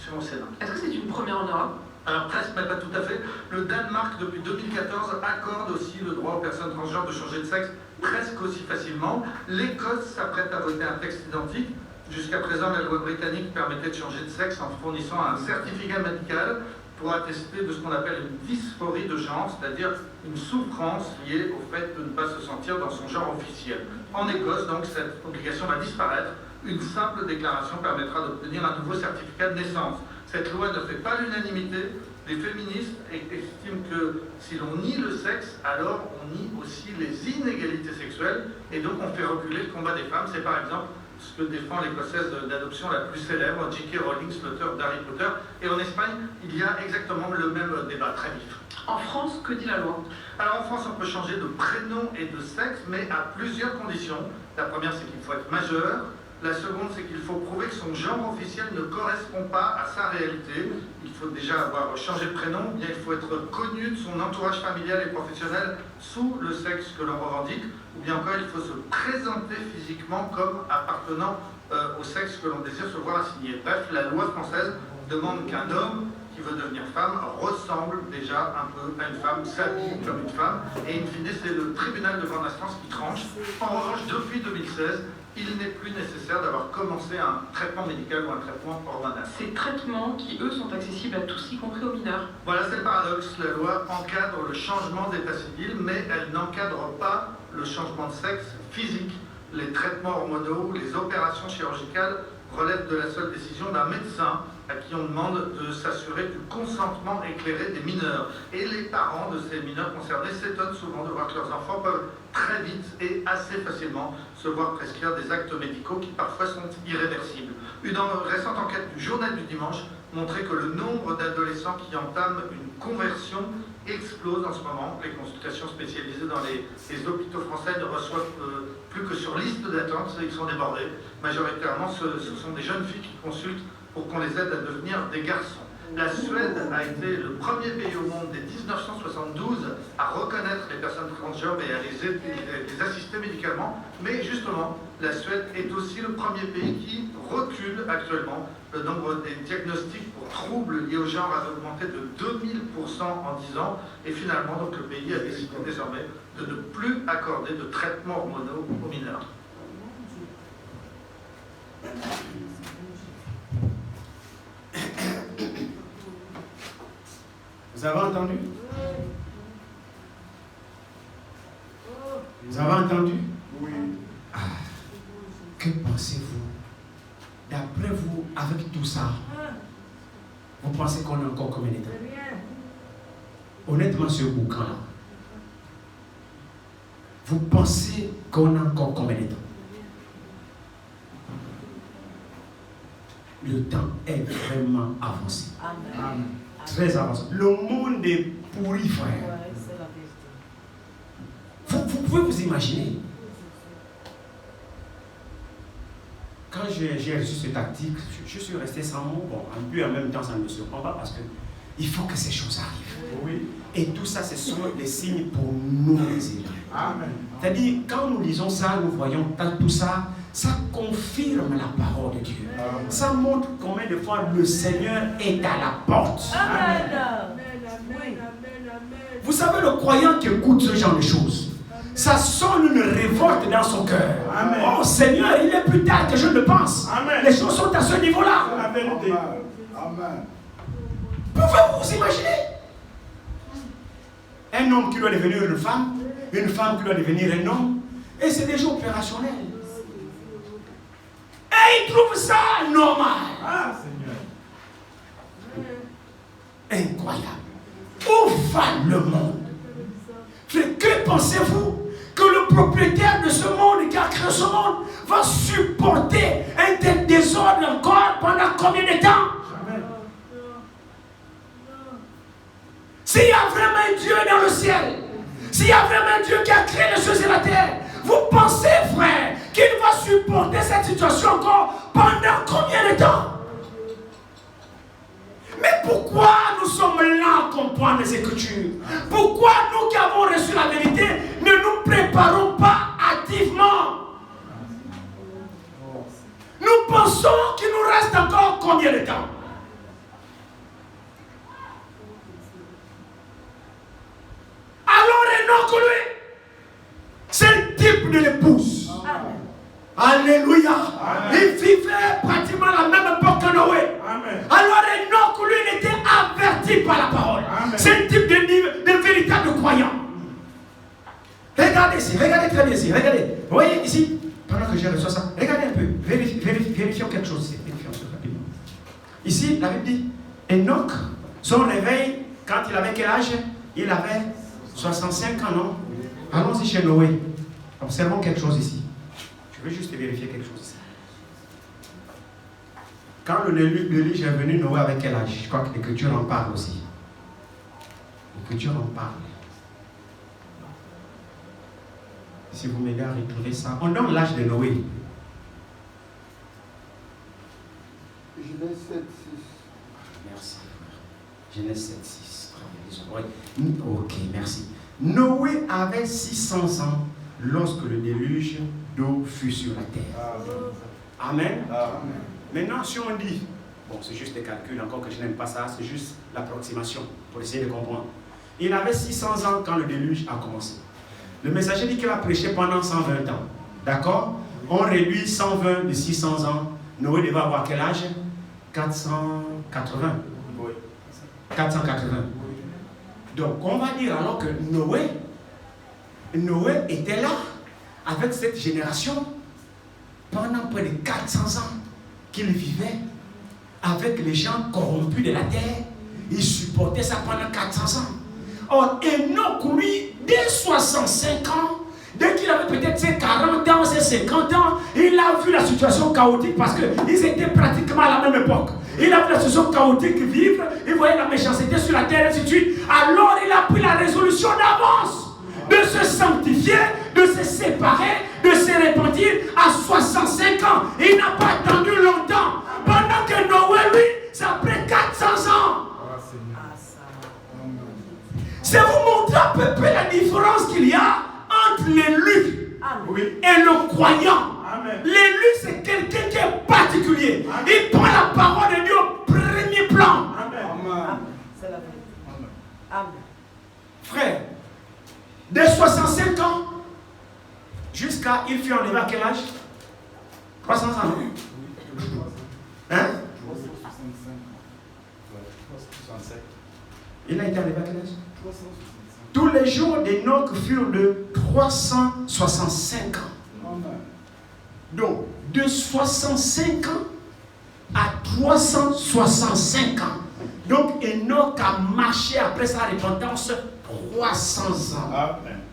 C'est mon Sénat. Est-ce que c'est une première en Europe? Alors presque, mais pas tout à fait. Le Danemark, depuis 2014, accorde aussi le droit aux personnes transgenres de changer de sexe presque aussi facilement. L'Écosse s'apprête à voter un texte identique. Jusqu'à présent, la loi britannique permettait de changer de sexe en fournissant un certificat médical pour attester de ce qu'on appelle une dysphorie de genre, c'est-à-dire une souffrance liée au fait de ne pas se sentir dans son genre officiel. En Écosse, donc, cette obligation va disparaître. Une simple déclaration permettra d'obtenir un nouveau certificat de naissance. Cette loi ne fait pas l'unanimité. Les féministes estiment que si l'on nie le sexe, alors on nie aussi les inégalités sexuelles, et donc on fait reculer le combat des femmes. C'est par exemple ce que défend l'Écossaise d'adoption la plus célèbre, J.K. Rowling, l'auteur d'Harry Potter. Et en Espagne, il y a exactement le même débat très vif. En France, que dit la loi? Alors en France, on peut changer de prénom et de sexe, mais à plusieurs conditions. La première, c'est qu'il faut être majeur. La seconde, c'est qu'il faut prouver que son genre officiel ne correspond pas à sa réalité. Il faut déjà avoir changé de prénom, bien il faut être connu de son entourage familial et professionnel sous le sexe que l'on revendique, ou bien encore il faut se présenter physiquement comme appartenant au sexe que l'on désire se voir assigner. Bref, la loi française demande qu'un homme qui veut devenir femme ressemble déjà un peu à une femme, s'habille comme une femme, et in fine, c'est le tribunal de grande instance qui tranche. En revanche, depuis 2016, il n'est plus nécessaire d'avoir commencé un traitement médical ou un traitement hormonal. Ces traitements qui, eux, sont accessibles à tous, y compris aux mineurs. Voilà, c'est le paradoxe. La loi encadre le changement d'état civil, mais elle n'encadre pas le changement de sexe physique. Les traitements hormonaux, les opérations chirurgicales relèvent de la seule décision d'un médecin à qui on demande de s'assurer du consentement éclairé des mineurs. Et les parents de ces mineurs concernés s'étonnent souvent de voir que leurs enfants peuvent très vite et assez facilement se voir prescrire des actes médicaux qui parfois sont irréversibles. Une récente enquête du Journal du Dimanche montrait que le nombre d'adolescents qui entament une conversion explose en ce moment. Les consultations spécialisées dans les hôpitaux français ne reçoivent plus que sur liste d'attente, ils sont débordés. Majoritairement, ce sont des jeunes filles qui consultent pour qu'on les aide à devenir des garçons. La Suède a été le premier pays au monde dès 1972 à reconnaître les personnes transgenres et à les assister médicalement. Mais justement, la Suède est aussi le premier pays qui recule actuellement. Le nombre des diagnostics pour troubles liés au genre a augmenté de 2000% en 10 ans. Et finalement, donc, le pays a décidé désormais de ne plus accorder de traitements hormonaux aux mineurs. Vous avez entendu? Vous avez entendu? Oui. Ah, que pensez-vous? D'après vous, avec tout ça, vous pensez qu'on a encore combien de temps? Honnêtement, ce bouquin-là, vous pensez qu'on a encore combien de temps? Le temps est vraiment avancé. Amen. Très avancé. Le monde est pourri, frère. Ouais, c'est la vérité. Vous pouvez vous imaginer. Quand j'ai reçu cet article, je suis resté sans mots. Bon, un peu en même temps, ça ne me surprend pas parce qu'il faut que ces choses arrivent. Oui. Et tout ça, ce sont des signes pour nous, les élus. Amen. C'est-à-dire, quand nous lisons ça, nous voyons tout ça, ça confirme la parole de Dieu. Amen. Ça montre combien de fois le Seigneur est à la porte. Amen. Vous savez, le croyant qui écoute ce genre de choses, ça sonne une révolte dans son cœur. Amen. Oh Seigneur, il est plus tard que je ne pense. Amen. Les choses sont à ce niveau-là. C'est la vérité. Amen. Pouvez-vous vous imaginer? Un homme qui doit devenir une femme qui doit devenir un homme, et c'est déjà opérationnel. Et ils trouvent ça normal. Ah, Seigneur. Incroyable. Où va le monde? Que pensez-vous? Que le propriétaire de ce monde qui a créé ce monde va supporter un tel désordre encore pendant combien de temps? Jamais. S'il y a vraiment un Dieu dans le ciel, s'il y a vraiment un Dieu qui a créé les choses et la terre, vous pensez, frère, qu'il va supporter cette situation encore pendant combien de temps? Mais pourquoi nous sommes là à comprendre les Écritures? Pourquoi nous qui avons reçu la vérité ne nous préparons pas activement? Nous pensons qu'il nous reste encore combien de temps? Alors Enoch, lui, c'est le type de l'épouse. Alléluia. Il vivait pratiquement à la même époque que Noé. Amen. Alors Enoch, lui, il était averti par la parole. C'est un type de véritable croyant. Regardez ici, regardez très bien ici, regardez. Vous voyez ici, pendant que j'ai reçu ça, regardez un peu, vérifions quelque chose ici. Vérifions ça rapidement. Ici, la Bible dit, Enoch, son réveil, quand il avait quel âge? Il avait 65 ans, non? Allons-y chez Noé. Observons quelque chose ici. Je veux juste vérifier quelque chose ici. Quand le déluge est venu, Noé avec quel âge? Je crois que l'Écriture en parle aussi. L'Écriture en parle. Si vous m'aidez à retrouver ça. On donne l'âge de Noé. Genèse 7, 6. Merci. Genèse 7, 6. Oui. Ok, merci. Noé avait 600 ans lorsque le déluge d'eau fut sur la terre. Amen. Amen. Maintenant, si on dit, bon, c'est juste des calculs, encore que je n'aime pas ça, c'est juste l'approximation pour essayer de comprendre. Il avait 600 ans quand le déluge a commencé. Le messager dit qu'il a prêché pendant 120 ans. D'accord? On réduit 120 de 600 ans. Noé devait avoir quel âge? 480. Oui. 480. Donc, on va dire alors que Noé était là avec cette génération pendant près de 400 ans qu'il vivait avec les gens corrompus de la terre. Il supportait ça pendant 400 ans. Or, Enoch, lui, dès 65 ans, dès qu'il avait peut-être ses 40 ans, ses 50 ans, il a vu la situation chaotique parce qu'ils étaient pratiquement à la même époque. Il a vu la situation chaotique vivre, il voyait la méchanceté sur la terre, et ainsi de suite. Alors, il a pris la résolution d'avance de se sanctifier, de se séparer, de se repentir à 65 ans. Il n'a pas attendu longtemps. Pendant que Noé, lui, ça a pris 400 ans. C'est vous montrer à peu près la différence qu'il y a entre l'élu et le croyant. L'élu, c'est quelqu'un qui est particulier. Amen. Il prend la parole de Dieu au premier plan. Amen. C'est la vérité. Amen. Frère, dès 65 ans jusqu'à, il fut enlevé à quel âge? 300 ans. Hein? 365. Il a été enlevé à quel âge? Tous les jours d'Enoch furent de 365 ans. Amen. Donc, de 65 ans à 365 ans. Donc, Enoch a marché après sa repentance 300 ans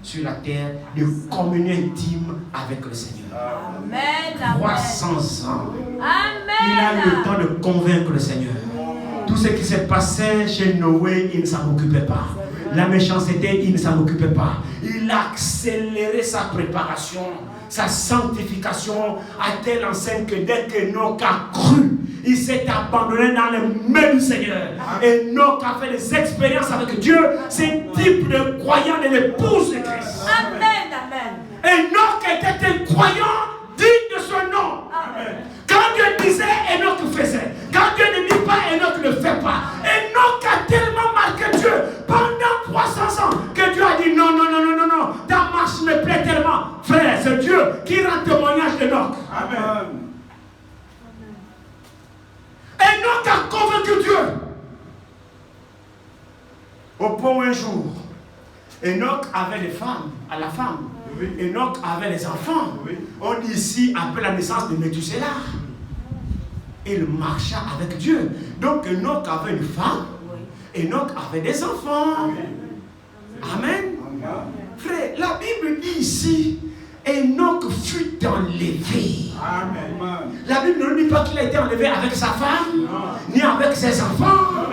sur la terre de communion intime avec le Seigneur. Amen. 300 ans. Amen. Il a eu le temps de convaincre le Seigneur. Tout ce qui s'est passé chez Noé, il ne s'en occupait pas. La méchanceté, il ne s'en occupait pas. Il a accéléré sa préparation, sa sanctification à telle enseigne que dès qu'Enoch a cru, il s'est abandonné dans les mains du Seigneur. Enoch a fait des expériences avec Dieu. C'est un type de croyant de l'épouse de Christ. Amen. Amen. Enoch était un croyant digne de son nom. Amen. Quand Dieu disait, Enoch faisait. Quand Dieu ne dit pas, Enoch ne fait pas. Enoch a tellement marqué Dieu pendant 300 ans que Dieu a dit non, non, non, non, non, non. Ta marche me plaît tellement. Frère, c'est Dieu qui rend témoignage d'Enoch. Amen. Enoch a convaincu Dieu. Au point où un jour, Enoch avait des femmes, à la femme. Enoch avait des enfants. On dit ici, après la naissance de Méthusela. il marcha avec Dieu. Donc Enoch avait une femme, Enoch avait des enfants. Amen. Frère, la Bible dit ici, Enoch fut enlevé. Amen. La Bible ne dit pas qu'il a été enlevé avec sa femme, ni avec ses enfants.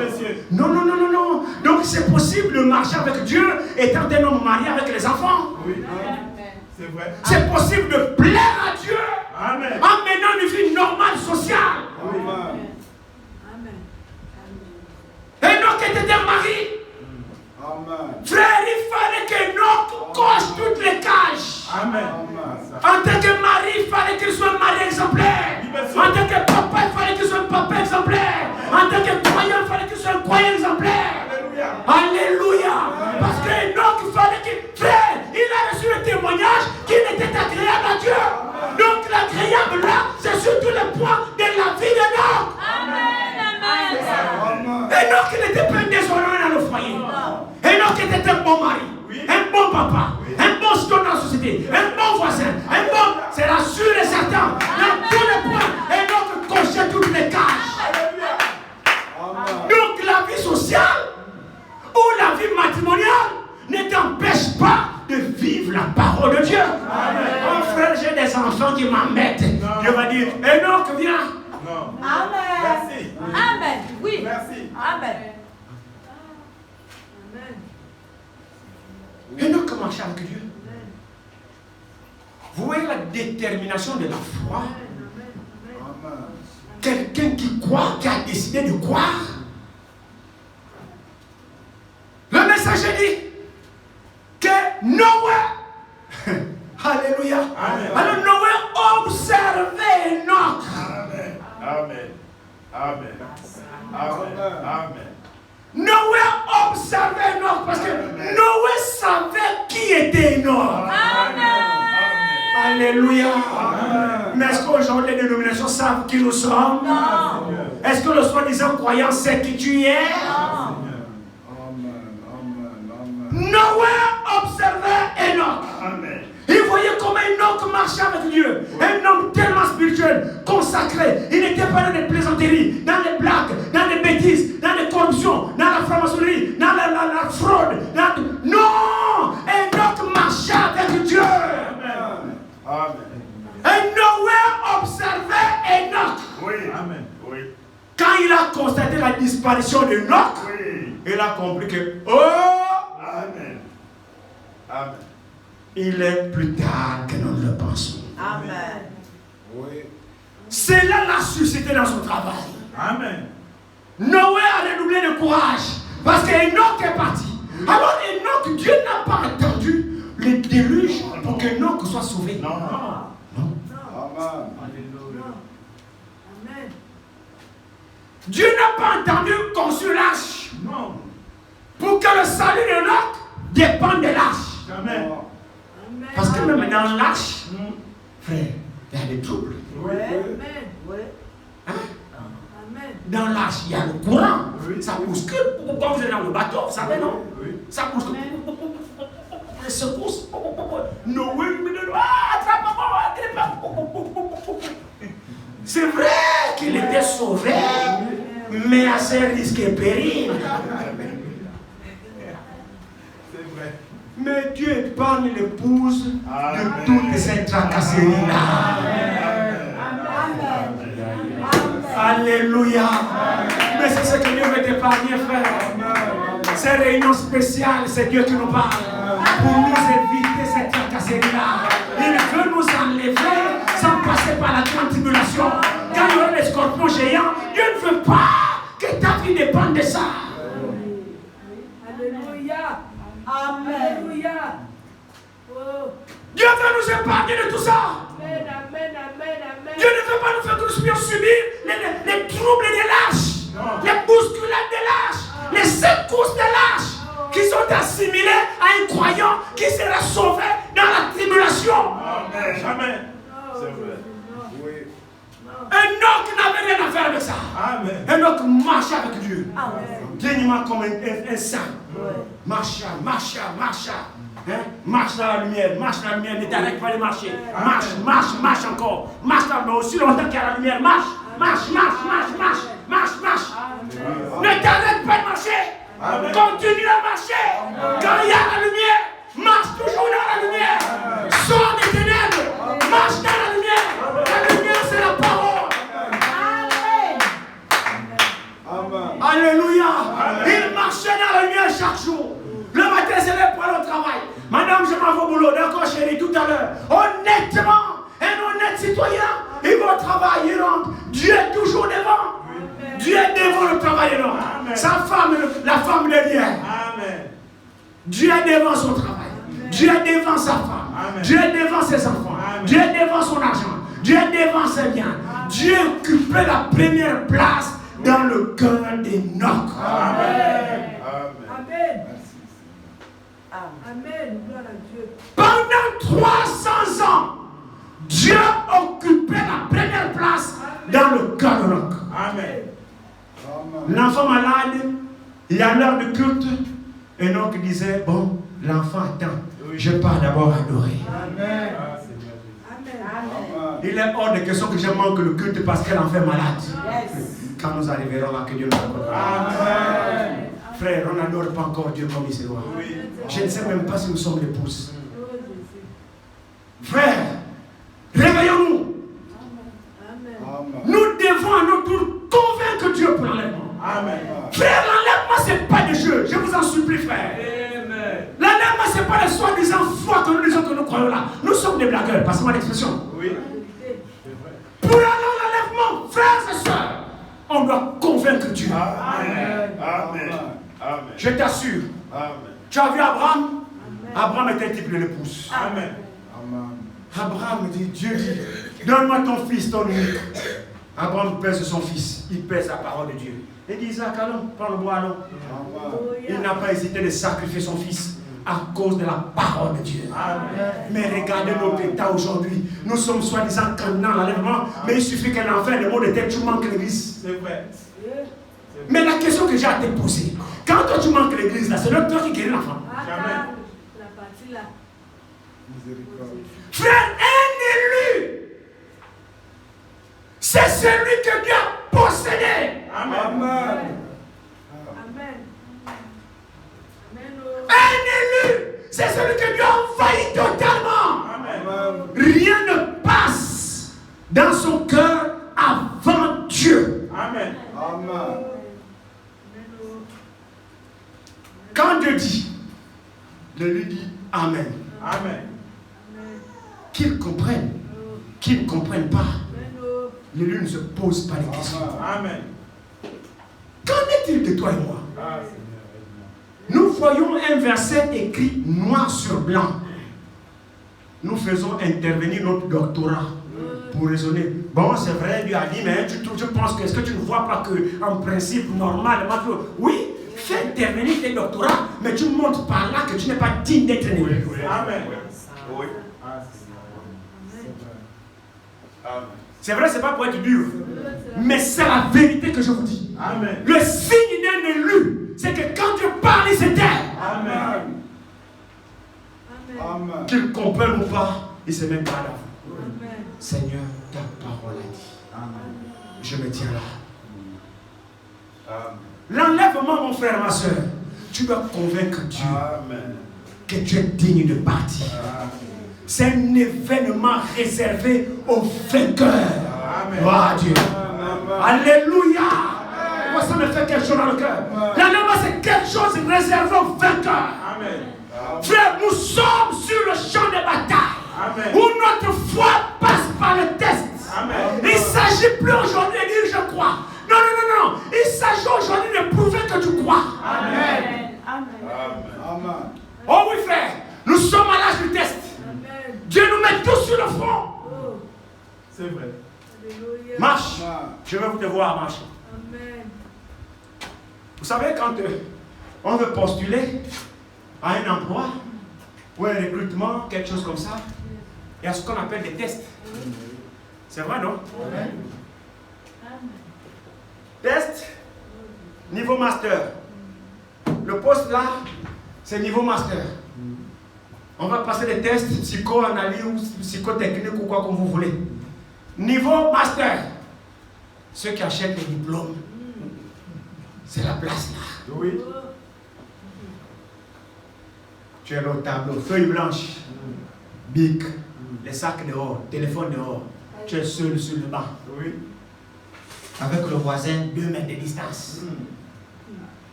Non, non, non, non, non. Donc c'est possible de marcher avec Dieu étant un homme marié avec les enfants. Oui. C'est vrai. C'est possible de plaire à Dieu Amen. en menant une vie normale, sociale. Amen. Enoch était un mari. Amen. Frère, il fallait qu'Enoch coche toutes les cases. Amen. En tant que mari, il fallait qu'il soit un mari exemplaire. En tant que papa, il fallait qu'il soit un papa exemplaire. En tant que croyant, il fallait qu'il soit un croyant exemplaire. Alléluia. Parce qu'Enoch, il fallait qu'il... Frère, il a reçu le témoignage qu'il était agréable à Dieu. Donc l'agréable là, c'est sur tous les points de la vie d'Enoch. Enoch n'était pas un déshonoré dans le foyer. Enoch était un bon mari, un bon papa, un bon citoyen dans la société, un bon voisin, un bon... C'est la sûr et certain. Dans tous les points, Enoch cochait toutes les cases. Donc la vie sociale ou la vie matrimoniale ne t'empêche pas de vivre la parole de Dieu. Mon frère, j'ai des enfants qui m'embêtent. Dieu va dire, Enoch, viens. Non. Amen. Merci. Amen. Oui. Merci. Amen. Enoch marchait avec Dieu. Vous voyez la détermination de la foi. Amen. Quelqu'un qui croit, qui a décidé de croire. Le messager dit que Noé, alléluia. Amen. Alors Noé observait Enoch. Amen. Amen. Amen. Amen. Amen. Noé observait Enoch parce que Noé savait qui était Enoch. Alléluia. Mais est-ce qu'aujourd'hui les dénominations savent qui nous sommes? Non. Est-ce que le soi-disant croyant sait qui tu es? Noé observait Enoch. Amen. Il voyait comment Enoch marchait avec Dieu. Un homme tellement spirituel, consacré. Il n'était pas dans des plaisanteries, dans des blagues, dans des bêtises, dans des corruptions, dans la franc-maçonnerie, dans la fraude. Non! Enoch marchait avec Dieu. Amen. Amen. Et Noé observait Enoch. Oui. Amen. Oui. Quand il a constaté la disparition d'Enoch, Oui. il a compris que, oh! Amen. Amen. Il est plus tard que nous ne le pensons. Amen. Oui. Cela l'a suscité dans son travail. Amen. Noé a redoublé de courage parce qu'Enoch est parti. Alors Enoch, Dieu n'a pas attendu le déluge pour qu'Enoch soit sauvé. Non. Non. Amen. Amen. Dieu n'a pas entendu qu'on se lâche Non. pour que le salut d'Enoch dépende des lâches. Amen. Parce que même dans lâche, frère, il y a des troubles. Oui. Amen. Oui. Hein? Amen. Dans lâche, il y a le courant. Oui. Ça bouscule. Quand vous êtes dans le bateau, vous savez, non? Oui. Ça bouscule. Les secousses. Noé, attrape-moi. C'est vrai qu'il était sauvé, mais à ses risques et périls. C'est vrai. Mais Dieu épargne l'épouse de Amen. toutes ces tracasseries-là. Alléluia. Mais c'est ce que Dieu veut t'épargner, frère. Ces réunions spéciales, c'est Dieu qui nous parle. Pour nous éviter cette tracasserie-là. Il veut nous enlever sans passer par la grande tribulation. Quand il y aura les scorpions géants, Dieu ne veut pas que ta vie dépende de ça. Alléluia. Amen. Alléluia. Oh. Dieu veut nous épargner de tout ça. Amen, amen, amen, amen. Dieu ne veut pas nous faire que nous puissions subir les troubles des lâches, les bousculades des lâches, les secousses des lâches qui sont assimilés à un croyant qui sera sauvé dans la tribulation. Amen. Jamais. C'est vrai. Oui. Enoch n'avait rien à faire avec ça. Amen. Enoch marchait avec Dieu. Amen. Dignement comme un saint. Marcha. Hein? Marche dans la lumière, ne t'arrête pas de marcher. Marche encore. Marche là, mais aussi longtemps qu'il y a la lumière, marche. Marche, marche, marche, marche, marche, marche. Ne t'arrête pas de marcher. Continue à marcher. Quand il y a la lumière, marche toujours dans la lumière. Sors des ténèbres. Marche dans la lumière. La lumière, c'est la parole. Alléluia. Il marchait dans la lumière chaque jour. Le matin, c'est là pour aller au travail. Madame, je m'en vais au boulot. D'accord, chérie, tout à l'heure. Honnêtement, un honnête citoyen, il va au travail, il rentre. Dieu est toujours devant. Dieu est devant le travailleur. Sa femme, la femme derrière. Dieu est devant son travail. Dieu est devant sa femme. Dieu est devant ses enfants. Dieu est devant son argent. Dieu est devant ses biens. Dieu occupait la première place dans le cœur d'Enoch. Amen. Amen. Amen. Gloire à Dieu. Pendant 300 ans, Dieu occupait la première place dans le cœur d'Enoch. Amen. L'enfant malade, il y a l'heure de culte. Enoch disait, bon, l'enfant attend. Je pars d'abord adorer. Amen. Il est hors de question que je manque le culte parce que l'enfant est malade. Quand nous arriverons là, que Dieu nous accorde. Amen. Frère, on n'adore pas encore Dieu comme il se doit. Je ne sais même pas si nous sommes l'épouse. Frère, réveillons-nous. Nous devons à notre tour convaincre Dieu pour l'enlèvement. Frère, l'enlèvement, ce n'est pas des jeux. Je vous en supplie, frère. L'enlèvement, ce n'est pas les soi-disant foi que nous disons que nous croyons là. Nous sommes des blagueurs, passez-moi l'expression. Pour l'enlèvement, frères et sœurs, on doit convaincre Dieu. Amen. Je t'assure. Tu as vu Abraham? Abraham était le type de l'épouse. Abraham dit, Dieu dit, donne-moi ton fils, ton unique. Abraham pèse son fils, il pèse la parole de Dieu. Il dit, Isaac, allons, prends le bois, allons. Il n'a pas hésité de sacrifier son fils à cause de la parole de Dieu. Mais regardez notre état aujourd'hui. Nous sommes soi-disant candidats à l'enlèvement, mais il suffit qu'un enfant ait le mot de tête, tu manques l'église. C'est vrai. Mais la question que j'ai à te poser, quand toi tu manques l'église, là, c'est le toi qui guérit l'enfant. Jamais. La partie là. Frère, un élu, c'est celui que Dieu a possédé. Amen. Un élu, c'est celui que Dieu a envahi totalement. Rien ne passe dans son cœur avant Dieu. Amen. Quand Dieu dit, de lui dit Amen. Qu'ils comprennent, qu'ils ne comprennent pas. L'élu ne se pose pas les questions. Qu'en est-il de toi et moi? Nous voyons un verset écrit noir sur blanc. Nous faisons intervenir notre doctorat pour raisonner. Bon, c'est vrai, Dieu a dit, mais je pense que, est-ce que tu ne vois pas qu'en principe, normalement, oui, fais intervenir tes doctorats, mais tu montres par là que tu n'es pas digne d'être né. Amen. C'est vrai, c'est pas pour être dur, mais c'est la vérité que je vous dis. Amen. Le signe d'un élu, c'est que quand Dieu parle, il s'éteint. Amen. Qu'il comprenne ou pas, il se met pas à vous. Seigneur, ta parole a dit. Je me tiens là. L'enlèvement, mon frère, ma soeur, tu dois convaincre Dieu que tu es digne de partir. C'est un événement réservé aux vainqueurs. Gloire à Dieu. Alléluia. Moi, ça me fait quelque chose dans le cœur. L'enlèvement, c'est quelque chose réservé aux vainqueurs. Frère, nous sommes sur le champ de bataille où notre foi passe par le test. Il ne s'agit plus aujourd'hui de dire je crois. Non, non, non, non. Il s'agit aujourd'hui de prouver que tu crois. Oh oui, frère. Nous sommes à l'âge du test. Dieu nous met tous sur le front. C'est vrai. Marche. Je veux vous te voir marcher. Vous savez, quand on veut postuler à un emploi ou un recrutement, quelque chose comme ça, il y a ce qu'on appelle des tests. C'est vrai, non? Test, niveau master. Le poste là, c'est niveau master. On va passer des tests psychoanalyse ou psychotechnique ou quoi comme vous voulez. Niveau master. Ceux qui achètent les diplômes, c'est la place là. Oui. Tu es là au tableau, feuille blanche, bic, les sacs dehors, téléphone dehors. Tu es seul sur le banc. Oui. Avec le voisin, 2 mètres de distance.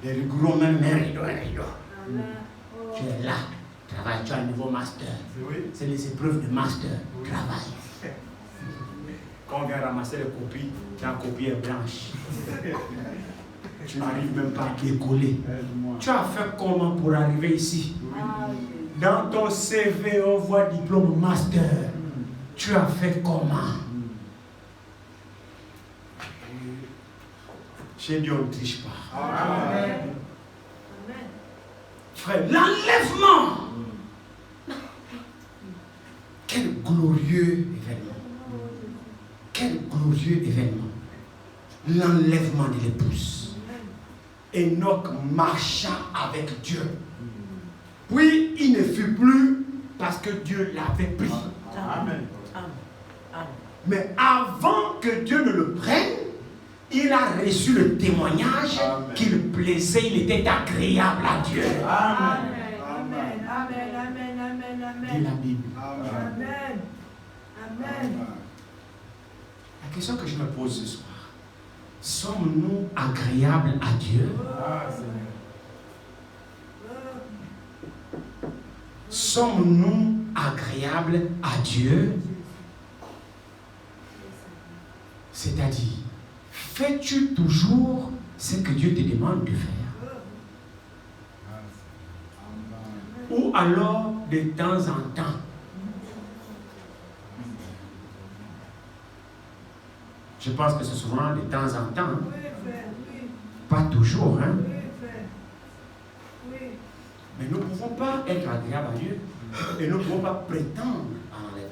Les rigoureux même un rideau, un rideau. Tu es là, travaille, tu as un nouveau master. Oui. C'est les épreuves de master, travail. Quand on vient ramasser les copies, ta copie est blanche. Tu n'arrives même pas à décoller. Tu as fait comment pour arriver ici? Dans ton CV, on voit diplôme master. Tu as fait comment? Chez Dieu, on ne triche pas. Amen. Frère, l'enlèvement. Quel glorieux événement. Quel glorieux événement. L'enlèvement de l'épouse. Enoch marcha avec Dieu. Puis il ne fut plus parce que Dieu l'avait pris. Amen. Mais avant que Dieu ne le prenne, il a reçu le témoignage qu'il plaisait, il était agréable à Dieu. Amen. Amen. Amen. Amen. Amen. Dit Amen. la Bible. Amen. Amen. La question que je me pose ce soir, sommes-nous agréables à Dieu? Ah, Seigneur. Sommes-nous agréables à Dieu? C'est-à-dire, fais-tu toujours ce que Dieu te demande de faire? Ou alors de temps en temps? Je pense que c'est souvent de temps en temps, hein? Pas toujours, hein? Mais nous ne pouvons pas être agréables à Dieu et nous ne pouvons pas prétendre à l'enlèvement.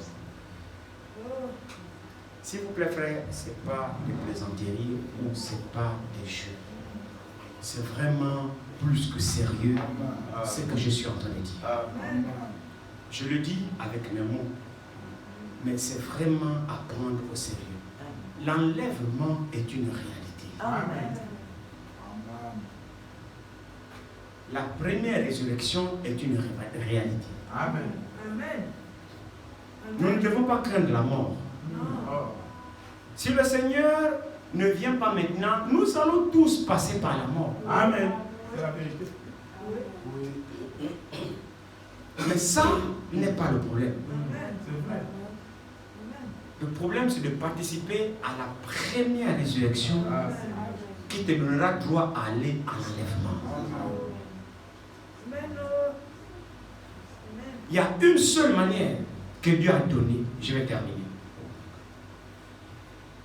S'il vous plaît, frère, ce n'est pas des plaisanteries ou ce n'est pas des jeux. C'est vraiment plus que sérieux ce que je suis en train de dire. Je le dis avec mes mots, mais c'est vraiment à prendre au sérieux. L'enlèvement est une réalité. Amen. La première résurrection est une réalité. Amen. Nous ne devons pas craindre la mort. Oh. Si le Seigneur ne vient pas maintenant, nous allons tous passer par la mort. Amen. C'est la vérité. Mais ça n'est pas le problème. C'est vrai. Le problème, c'est de participer à la première résurrection Ah, Seigneur. qui te donnera droit à aller à l'enlèvement. Il y a une seule manière que Dieu a donnée. Je vais terminer.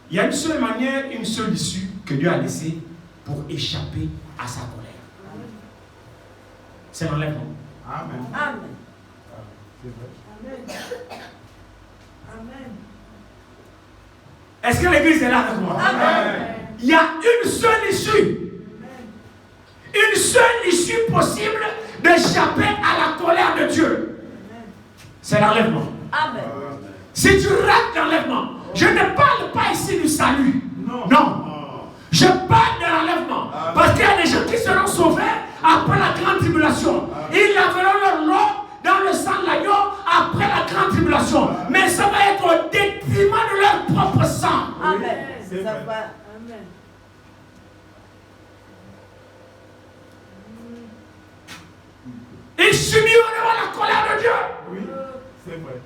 Il y a une seule manière, une seule issue que Dieu a laissée pour échapper à sa colère. C'est l'enlèvement. Amen. Amen. C'est vrai. Amen. Est-ce que l'église est là avec moi? Amen. Il y a une seule issue. Une seule issue possible d'échapper à la colère de Dieu. C'est l'enlèvement. Amen. Si tu rates l'enlèvement, je ne parle pas ici du salut. Non. Non. Je parle de l'enlèvement. Parce qu'il y a des gens qui seront sauvés après la grande tribulation. Ils laveront leur nom dans le sang de l'agneau après la grande tribulation. Mais ça va être au détriment de leur propre sang. Amen. C'est Ça vrai. va. Amen. Ils subiront devant la colère de Dieu. Oui, c'est vrai.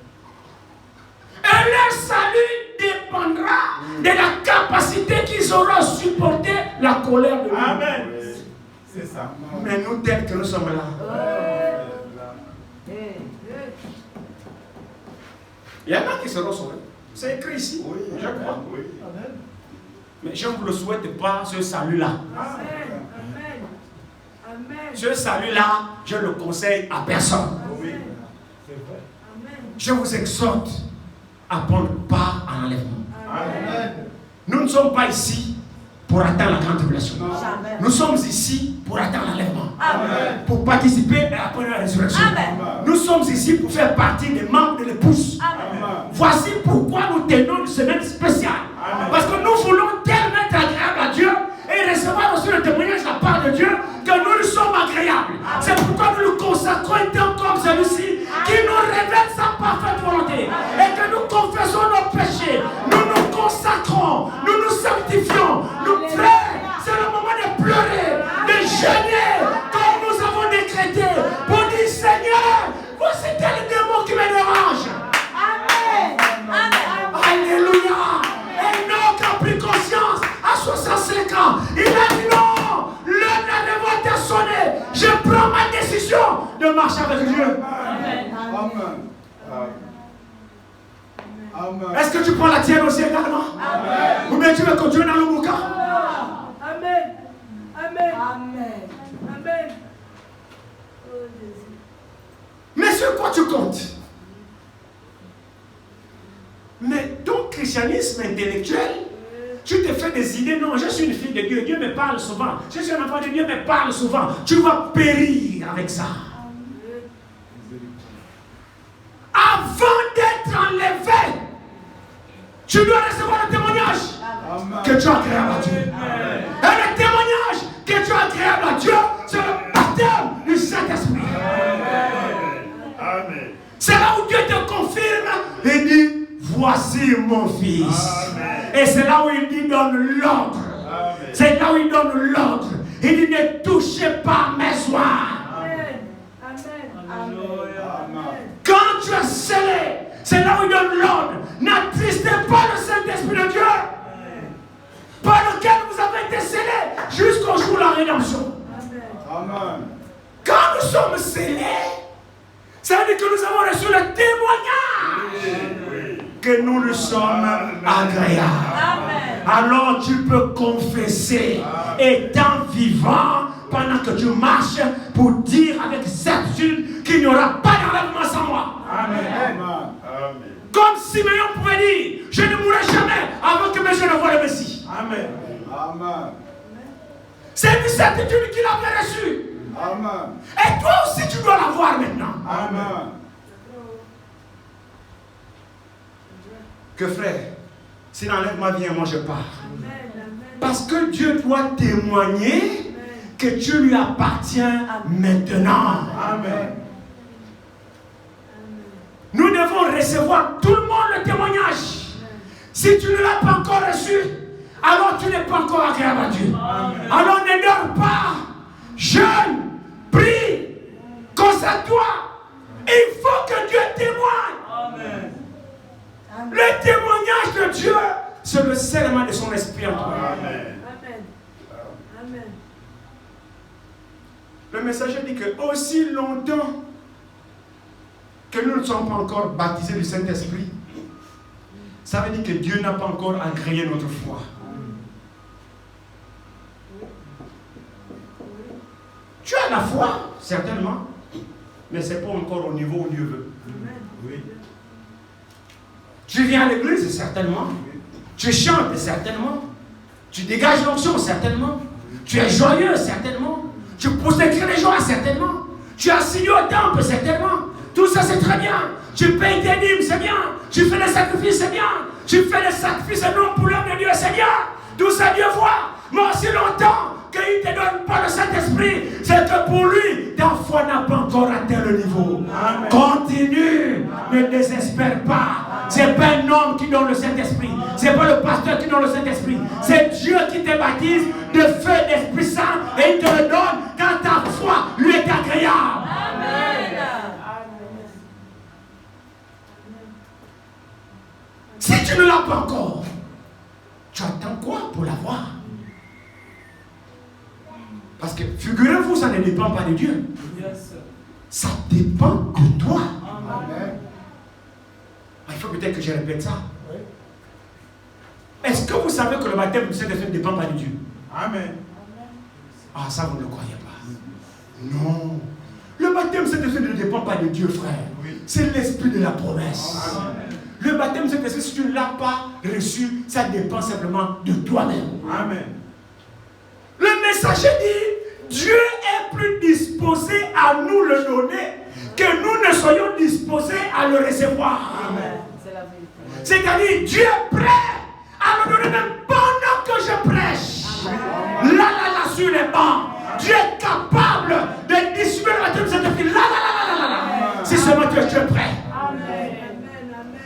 Et leur salut dépendra de la capacité qu'ils auront à supporter la colère de Dieu. Amen. C'est ça. Mais nous, tels que nous sommes là, il y en a qui seront sauvés. C'est écrit ici. Oui, Je crois. Oui. Mais je ne vous le souhaite pas, ce salut-là. Amen. Amen. Amen. Ce salut-là, je le conseille à personne. Oui. C'est vrai. Amen. Je vous exhorte à prendre part à l'enlèvement. Amen. Nous ne sommes pas ici pour atteindre la grande tribulation. Jamais. Nous sommes ici pour atteindre l'enlèvement. Amen. Pour participer à la première résurrection. Amen. Nous sommes ici pour faire partie des membres de l'épouse. Amen. Voici pourquoi nous tenons une semaine spéciale. Amen. Parce que nous voulons tellement celui-ci, qui nous révèle sa parfaite volonté et que nous confessons nos péchés, nous nous consacrons, nous nous sanctifions. Nous, frères, c'est le moment de pleurer, de jeûner, comme nous avons décrété, pour dire Seigneur, voici tel démon qui me dérange. Amen. Alléluia. Enoch a pris conscience à 65 ans. Il a dit non, l'heure de la révolte a sonné. Je prends ma décision de marcher avec Dieu. Amen. Amen. Est-ce que tu prends la tienne aussi également? Amen. Ou bien tu veux continuer dans le bouquin? Amen. Amen. Amen. Amen. Oh Jésus. Mais sur quoi tu comptes? Mais ton christianisme intellectuel, tu te fais des idées. Non, je suis une fille de Dieu. Dieu me parle souvent. Je suis un enfant de Dieu, me parle souvent. Tu vas périr avec ça. Avant d'être enlevé, tu dois recevoir le témoignage que tu es agréable à Dieu. Et le témoignage que tu es agréable à Dieu, c'est le baptême du Saint-Esprit. Amen. C'est là où Dieu te confirme et dit, voici mon fils. Amen. Et c'est là où il dit, donne l'ordre. C'est là où il donne l'ordre. Il dit, ne touchez pas mes soins. Amen. Amen. Amen. Quand tu es scellé, c'est là où il donne l'ordre. N'attristez pas le Saint-Esprit de Dieu, par lequel vous avez été scellés jusqu'au jour de la rédemption. Amen. Quand nous sommes scellés, ça veut dire que nous avons reçu le témoignage que nous nous sommes agréables. Alors tu peux confesser, étant vivant, pendant que tu marches, pour dire avec certitude qu'il n'y aura pas d'enlèvement sans moi. Amen. Comme Simeon pouvait dire, je ne mourrai jamais avant que mes yeux ne voient le Messie. Amen. Amen. C'est une certitude qu'il avait reçue. Amen. Et toi aussi tu dois l'avoir maintenant. Amen. Que frère, si l'enlèvement vient, moi je pars. Parce que Dieu doit témoigner que tu lui appartiens maintenant. Amen. Nous devons recevoir tout le monde le témoignage. Si tu ne l'as pas encore reçu, alors tu n'es pas encore agréable à Dieu. Amen. Alors ne dors pas, jeûne, prie, consacre-toi. Il faut que Dieu témoigne. Amen. Le témoignage de Dieu, c'est le serment de son esprit en toi. Amen. Amen. Le messager dit que aussi longtemps que nous ne sommes pas encore baptisés du Saint-Esprit, ça veut dire que Dieu n'a pas encore agréé notre foi. Tu as la foi, certainement, mais ce n'est pas encore au niveau où Dieu veut. Oui. Tu viens à l'église, certainement. Tu chantes, certainement. Tu dégages l'onction, certainement. Tu es joyeux, certainement. Tu pousses des cris de joie, certainement. Tu es assigné au temple, certainement. Tout ça, c'est très bien. Tu payes tes dîmes, c'est bien. Tu fais des sacrifices, c'est bien. Tu fais des sacrifices non pour l'homme de Dieu, c'est bien. Tout ça, Dieu voit. Mais aussi longtemps qu'il ne te donne pas le Saint-Esprit, c'est que pour lui, ta foi n'a pas encore atteint le niveau. Amen. Continue, ne désespère pas. Ce n'est pas un homme qui donne le Saint-Esprit. Ce n'est pas le pasteur qui donne le Saint-Esprit. C'est Dieu qui te baptise de feu d'Esprit Saint et il te le donne quand ta foi lui est agréable. Amen. Si tu ne l'as pas encore, tu attends quoi pour l'avoir? Parce que figurez-vous, ça ne dépend pas de Dieu. Ça dépend de toi. Amen. Il faut peut-être que je répète ça. Est-ce que vous savez que le baptême du Saint-Esprit ne dépend pas de Dieu? Amen. Ah, ça vous ne le croyez pas. Non. Le baptême du Saint-Esprit ne dépend pas de Dieu, frère. Oui. C'est l'esprit de la promesse. Amen. Le baptême du Saint-Esprit, si tu ne l'as pas reçu, ça dépend simplement de toi-même. Amen. Le messager dit, Dieu est plus disposé à nous le donner que nous ne soyons disposés à le recevoir. Amen. C'est-à-dire, Dieu est prêt à me donner même pendant que je prêche. Là, sur les bancs. Dieu est capable de distribuer le baptême de Saint-Esprit. Là. Dieu prêt.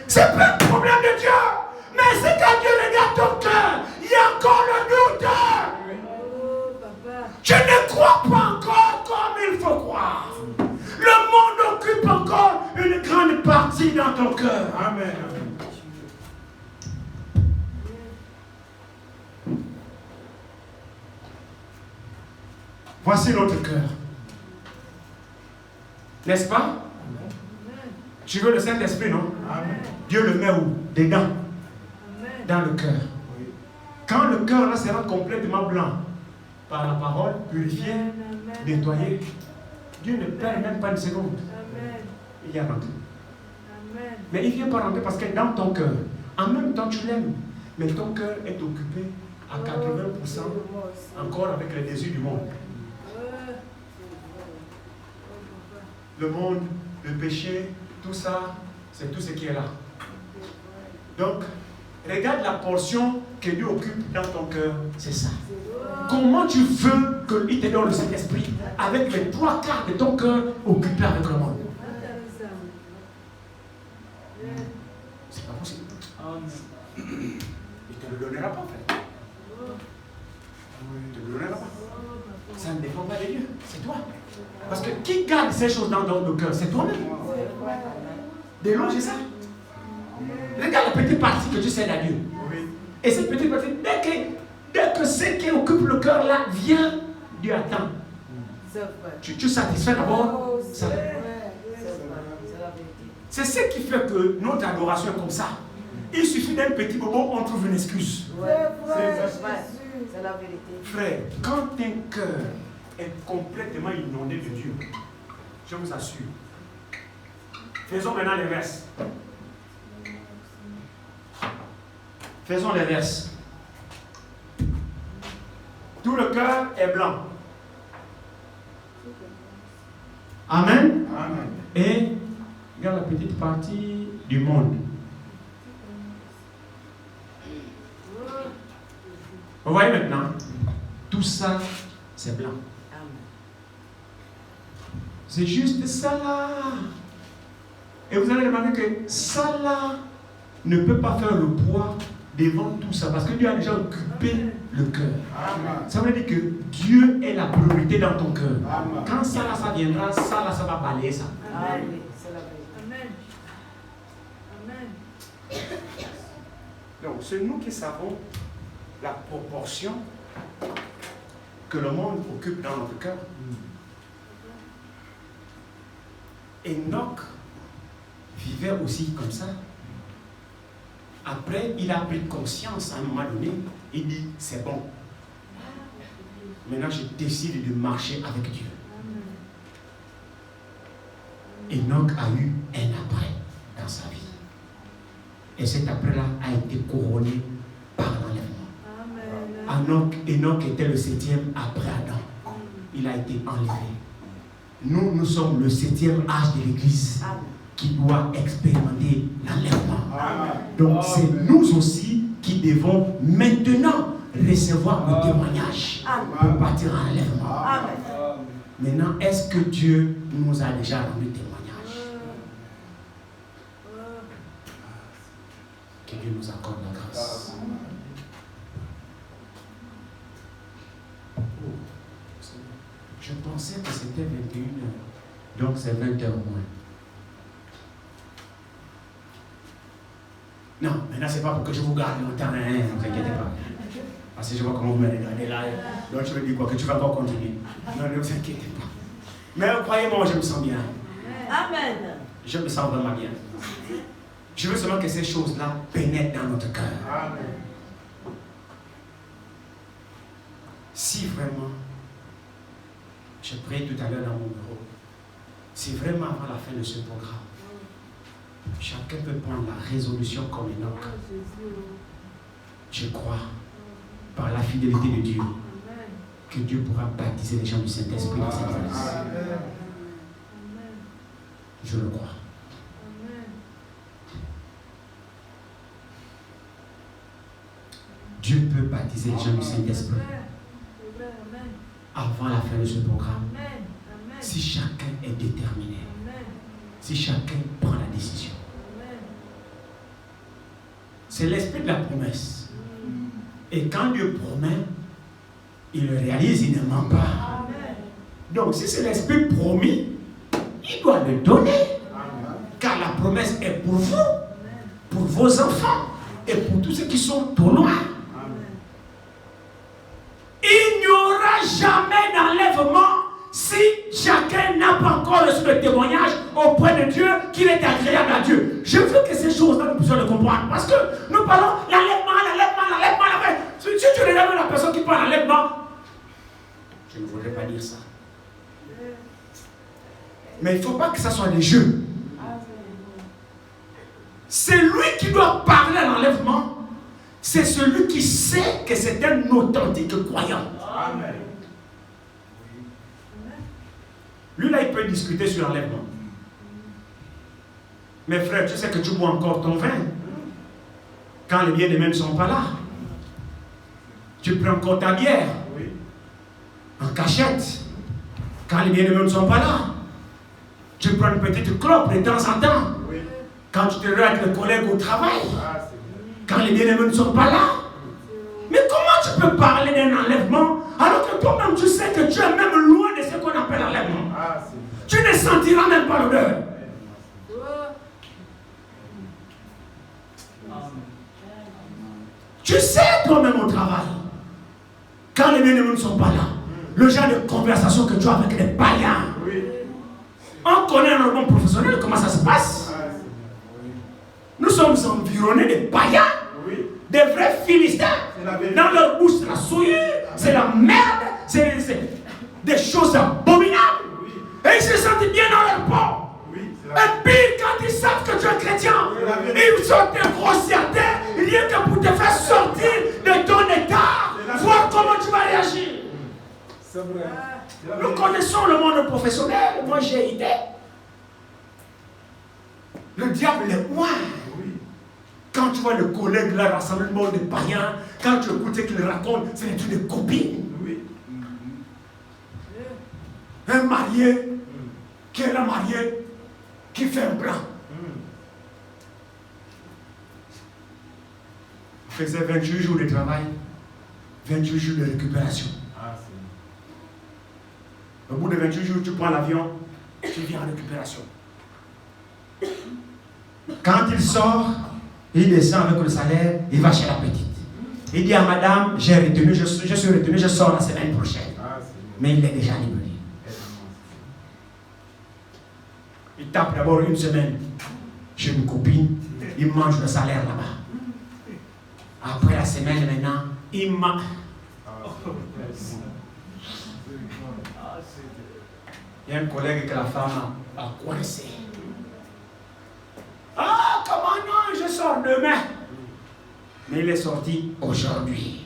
C'est pas le problème de Dieu. Mais c'est quand Dieu regarde ton cœur, il y a encore le doute. Tu ne crois pas encore comme il faut croire. Le monde occupe encore une grande partie dans ton cœur. Amen. Voici notre cœur. N'est-ce pas? Tu veux le Saint-Esprit, non? Amen. Dieu le met où? Dedans. Dans le cœur. Quand le cœur là sera complètement blanc, par la parole, purifié, nettoyé, Dieu ne perd même pas une seconde. Il y a rentré. Mais il ne vient pas rentrer parce que dans ton cœur, en même temps tu l'aimes, mais ton cœur est occupé à 80% encore avec les désirs du monde. Le monde, le péché, tout ça, c'est tout ce qui est là. Donc, regarde la portion que Dieu occupe dans ton cœur, c'est ça. Comment tu veux qu'il te donne le Saint-Esprit avec les 3/4 de ton cœur occupé avec le monde? C'est pas possible. Il ne te le donnera pas, frère. Il ne te le donnera pas. Ça ne dépend pas de Dieu, c'est toi. Parce que qui garde ces choses dans ton cœur? C'est toi-même. Déloge ça. Regarde la petite partie que tu cèdes à Dieu. Et cette petite partie, dès que ce qui occupe le cœur là vient, Dieu attend. Tu satisfais d'abord. C'est ce qui fait que notre adoration est comme ça. Il suffit d'un petit bobo, on trouve une excuse. C'est la vérité. Frère, quand un cœur est complètement inondé de Dieu, je vous assure. Faisons maintenant l'inverse. Faisons l'inverse. Tout le cœur est blanc. Amen. Amen. Et regarde la petite partie du monde. Vous voyez maintenant, tout ça, c'est blanc. C'est juste ça là. Et vous allez remarquer que ça là ne peut pas faire le poids devant tout ça. Parce que Dieu a déjà occupé le cœur. Ça veut dire que Dieu est la priorité dans ton cœur. Quand ça là, ça viendra, ça là, ça va balayer ça. Amen. C'est la vérité. Donc, c'est nous qui savons la proportion que le monde occupe dans notre cœur. Enoch vivait aussi comme ça. Après, il a pris conscience à un moment donné. Il dit, c'est bon. Maintenant, je décide de marcher avec Dieu. Enoch a eu un après dans sa vie. Et cet après-là a été couronné par l'enlèvement. Enoch était le 7e après Adam. Il a été enlevé. Nous sommes le 7e âge de l'Église qui doit expérimenter l'enlèvement. Donc c'est nous aussi qui devons maintenant recevoir le témoignage pour partir en enlèvement. Maintenant, est-ce que Dieu nous a déjà rendu témoignage? Que Dieu nous accorde la grâce. Je pensais que c'était 21h. Donc c'est 20h moins. Non, maintenant c'est pas pour que je vous garde le temps, ne vous inquiétez pas. Parce que je vois comment vous me regardez là. Donc je me dis quoi, que tu vas encore continuer. Non, ne vous inquiétez pas. Mais croyez-moi, je me sens bien. Amen. Je me sens vraiment bien. Je veux seulement que ces choses-là pénètrent dans notre cœur. Amen. Si vraiment, je prie tout à l'heure dans mon bureau, si vraiment avant la fin de ce programme, chacun peut prendre la résolution comme Enoch, je crois, par la fidélité de Dieu, que Dieu pourra baptiser les gens du Saint-Esprit dans cette église. Je le crois. Dieu peut baptiser les gens du Saint-Esprit avant la fin de ce programme. Si chacun est déterminé. si chacun prend la décision. C'est l'esprit de la promesse. Et quand Dieu promet, il le réalise, il ne ment pas. Donc si c'est l'esprit promis, il doit le donner. Car la promesse est pour vous, pour vos enfants et pour tous ceux qui sont au loin. Il n'y aura jamais d'enlèvement si chacun n'a pas encore reçu le témoignage auprès de Dieu qu'il est agréable à Dieu. Je veux que ces choses-là nous puissions le comprendre. Parce que nous parlons l'enlèvement. Si tu regardes la personne qui parle l'enlèvement, je ne voudrais pas dire ça. Mais il ne faut pas que ça soit des jeux. C'est lui qui doit parler à l'enlèvement. C'est celui qui sait que c'est un authentique croyant. Amen. Lui là, il peut discuter sur l'enlèvement. Mais frère, tu sais que tu bois encore ton vin. Quand les bien-aimés ne sont pas là. Tu prends encore ta bière. En cachette. Quand les bien-aimés ne sont pas là. Tu prends une petite clope de temps en temps. Quand tu te réveilles avec le collègue au travail. Quand les bien-aimés ne sont pas là. Mais comment tu peux parler d'un enlèvement alors que toi-même tu sais que tu es même loin de ce qu'on appelle enlèvement? Tu ne sentiras même pas l'odeur. Tu sais toi-même au travail. Quand les bien-aimés ne sont pas là. Le genre de conversation que tu as avec les païens. On connaît un bon professionnel, comment ça se passe? Nous sommes environnés de païens, des vrais Philistins. Dans leur bouche, c'est la souillure, c'est la merde, c'est des choses abominables. Et ils se sentent bien dans leur peau. Et puis, quand ils savent que tu es chrétien, ils sont des grossièretés, rien que pour te faire sortir de ton état, voir comment tu vas réagir. C'est vrai. Nous connaissons le monde professionnel. Moi, j'ai idée. Le diable est loin. Quand tu vois le collègue là, rassemblement des païens, quand tu écoutes ce qu'il raconte, c'est des trucs de copines. Un marié, qui est la mariée, qui fait un plan. Il faisait 28 jours de travail, 28 jours de récupération. Au bout de 28 jours, tu prends l'avion, tu viens en récupération. Quand il sort, il descend avec le salaire, il va chez la petite. Il dit à madame, j'ai retenu, je suis retenu, je sors la semaine prochaine. Mais il est déjà libéré. Il tape d'abord une semaine chez une copine, il mange le salaire là-bas. Après la semaine maintenant, il mange. Il y a un collègue que la femme a coincé. Ah, comment non, je sors demain. Mais il est sorti aujourd'hui.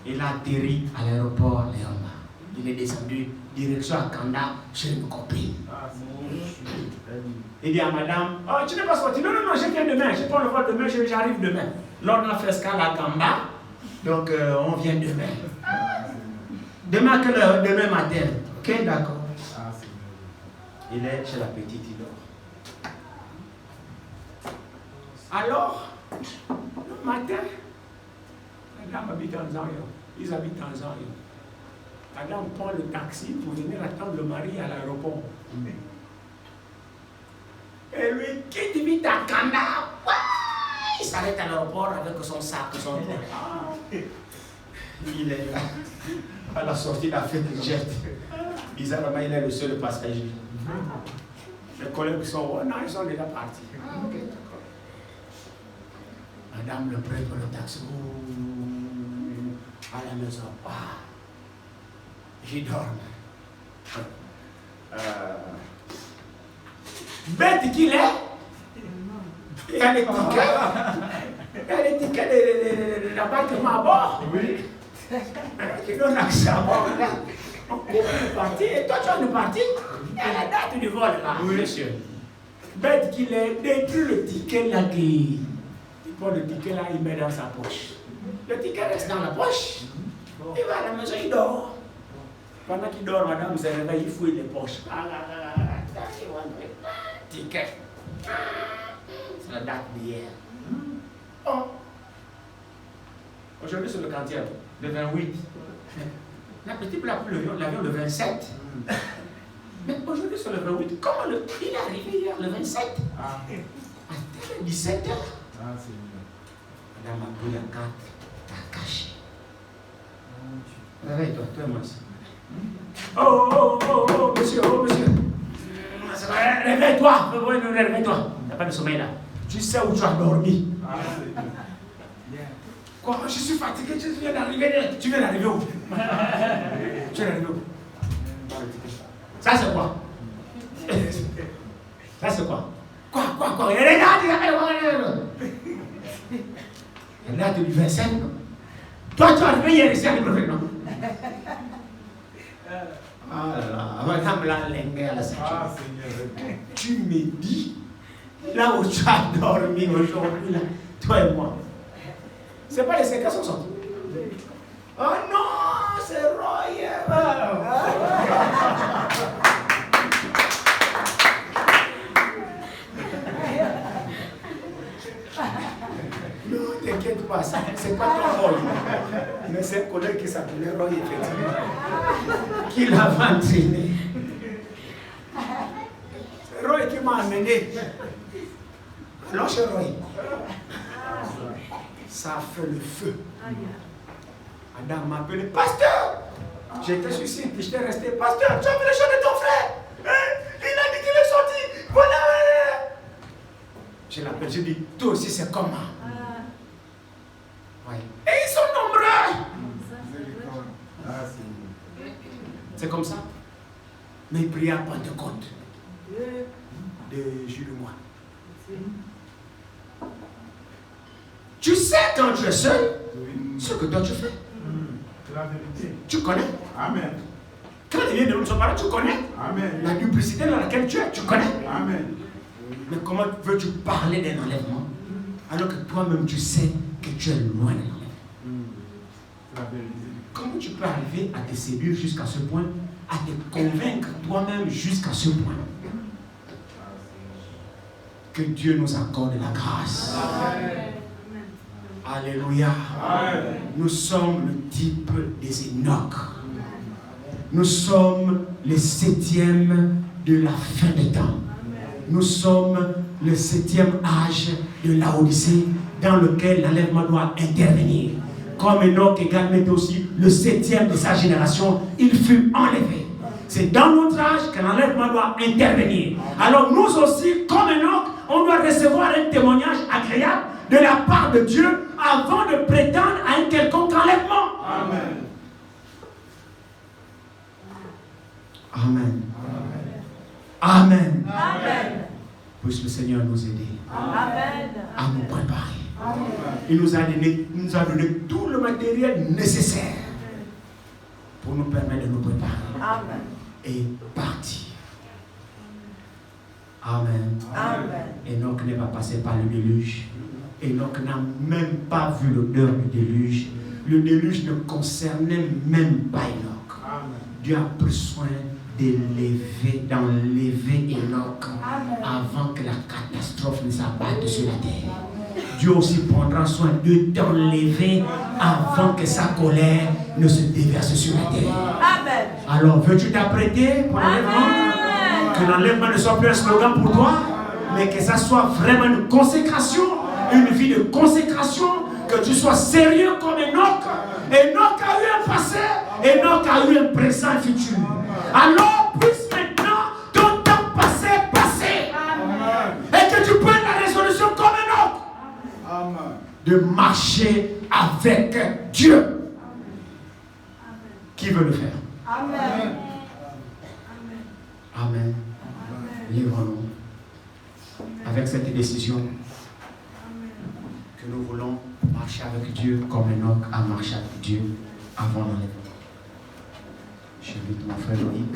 Il a atterri à l'aéroport Léon. Il est descendu direction à Kanda chez une copine. Il dit à madame, oh, tu n'es pas sorti. Non, je viens demain. Je prends le vol demain, j'arrive demain. Là, on a fait escale à Kanda. Donc, on vient demain. Demain, à quelle heure? Demain matin. Ok, d'accord. Il est chez la petite, il dort. Alors, le matin, la dame habite en Zario. Ils habitent en Zario. La dame prend le taxi pour venir attendre le mari à l'aéroport. Et lui quitte vite à Kanda. Il s'arrête à l'aéroport avec son sac, son poids. Il est là. À la sortie, il a fait une jet. Bizarrement, il est le seul passager. Les collègues sont, non, ils sont déjà partis. Ok, d'accord. Madame le prête pour le taxi. À la maison. J'y dors. Bête qu'il est. Il y a les tickets. Il y a les tickets de l'appartement à bord. Oui. Qui donne accès à bord. On est parti. Et toi, tu es parti. Il y a la date du vol là. Oui, monsieur. Bête qu'il est, détruit le ticket là qui. Il prend le ticket là, il met dans sa poche. Le ticket reste dans la poche. Il va à la maison, il dort. Pendant qu'il dort, madame se réveille, il fouille les poches. Ticket. C'est la date d'hier. Oh. Aujourd'hui, c'est le 40e, le 28. La petite l'a pris l'avion le 27. Mais aujourd'hui, c'est le 28. Comment il est arrivé hier, le 27? À 17h. Madame a pris la carte, t'as caché. Réveille-toi, toi et moi. Oh, monsieur. Réveille-toi. Réveille-toi. T'as pas de sommeil là. Tu sais où tu as dormi. Quoi? Je suis fatigué, tu viens d'arriver. Tu viens d'arriver où? Ça c'est quoi? Ça c'est quoi? Quoi? Regarde du 27. Toi tu as arrivé hier ici à l'épreuve, non? Ah là là, madame la lingue à la ceinture. Tu me dis, là où tu as dormi aujourd'hui, là, toi et moi. C'est pas les 5 ans qui sont sortis. Oh non, c'est Roy. Non, t'inquiète pas, c'est pas ton Roy. Mais c'est un collègue qui s'appelait Roy, effectivement. Qui l'a entraîné. C'est Roy qui m'a amené. Alors, chez Roy. Ça a fait le feu. Madame m'a appelé pasteur. J'étais sur site, j'étais resté pasteur. Tu as vu le chant de ton frère? Il a dit qu'il est sorti. Voilà. Je l'appelle, je dis, toi aussi c'est comment? Ouais. Et ils sont nombreux. C'est comme ça. Mais il pria à Pentecôte. De Jules et moi. Tu sais quand tu es seul, ce que toi tu fais. C'est la vérité. Tu connais. Amen. Quand il vient de nous parler, tu connais. Amen. La duplicité dans laquelle tu es, tu connais. Amen. Mais comment veux-tu parler d'un enlèvement alors que toi-même tu sais que tu es loin de l'enlèvement? C'est la vérité. Comment tu peux arriver à te séduire jusqu'à ce point, à te convaincre toi-même jusqu'à ce point? Que Dieu nous accorde la grâce. Amen. Alléluia. Amen. Nous sommes le type des Enoch. Nous sommes les 7e de la fin des temps. Nous sommes le 7e âge de la Odyssée dans lequel l'enlèvement doit intervenir. Comme Enoch également était aussi le 7e de sa génération, il fut enlevé. C'est dans notre âge que l'enlèvement doit intervenir. Alors nous aussi, comme Enoch, on doit recevoir un témoignage agréable de la part de Dieu avant de prétendre à un quelconque enlèvement. Amen. Amen. Amen. Amen. Puisse le Seigneur nous aider Amen. à nous préparer. Amen. Il nous a donné tout le matériel nécessaire pour nous permettre de nous préparer Amen. et partir. Amen. Amen. Enoch n'est pas passé par le déluge. Enoch n'a même pas vu l'odeur du déluge. Le déluge ne concernait même pas Enoch. Amen. Dieu a pris soin d'enlever Enoch avant que la catastrophe ne s'abatte sur la terre. Dieu aussi prendra soin de t'enlever avant que sa colère ne se déverse sur la terre. Amen. Alors, veux-tu t'apprêter pour l'enlèvement? Que l'enlèvement ne soit plus un slogan pour toi, mais que ça soit vraiment une consécration, une vie de consécration, que tu sois sérieux comme Enoch. Enoch a eu un passé, Enoch a eu un présent et futur. Alors, puisse maintenant ton temps passé passer. Et que tu prennes la résolution comme Enoch. Amen. De marcher avec Dieu. Qui veut le faire? Amen. Amen. Lèvons-nous avec cette décision que nous voulons marcher avec Dieu comme Enoch a marché avec Dieu avant l'enlèvement. J'invite mon frère Loïc.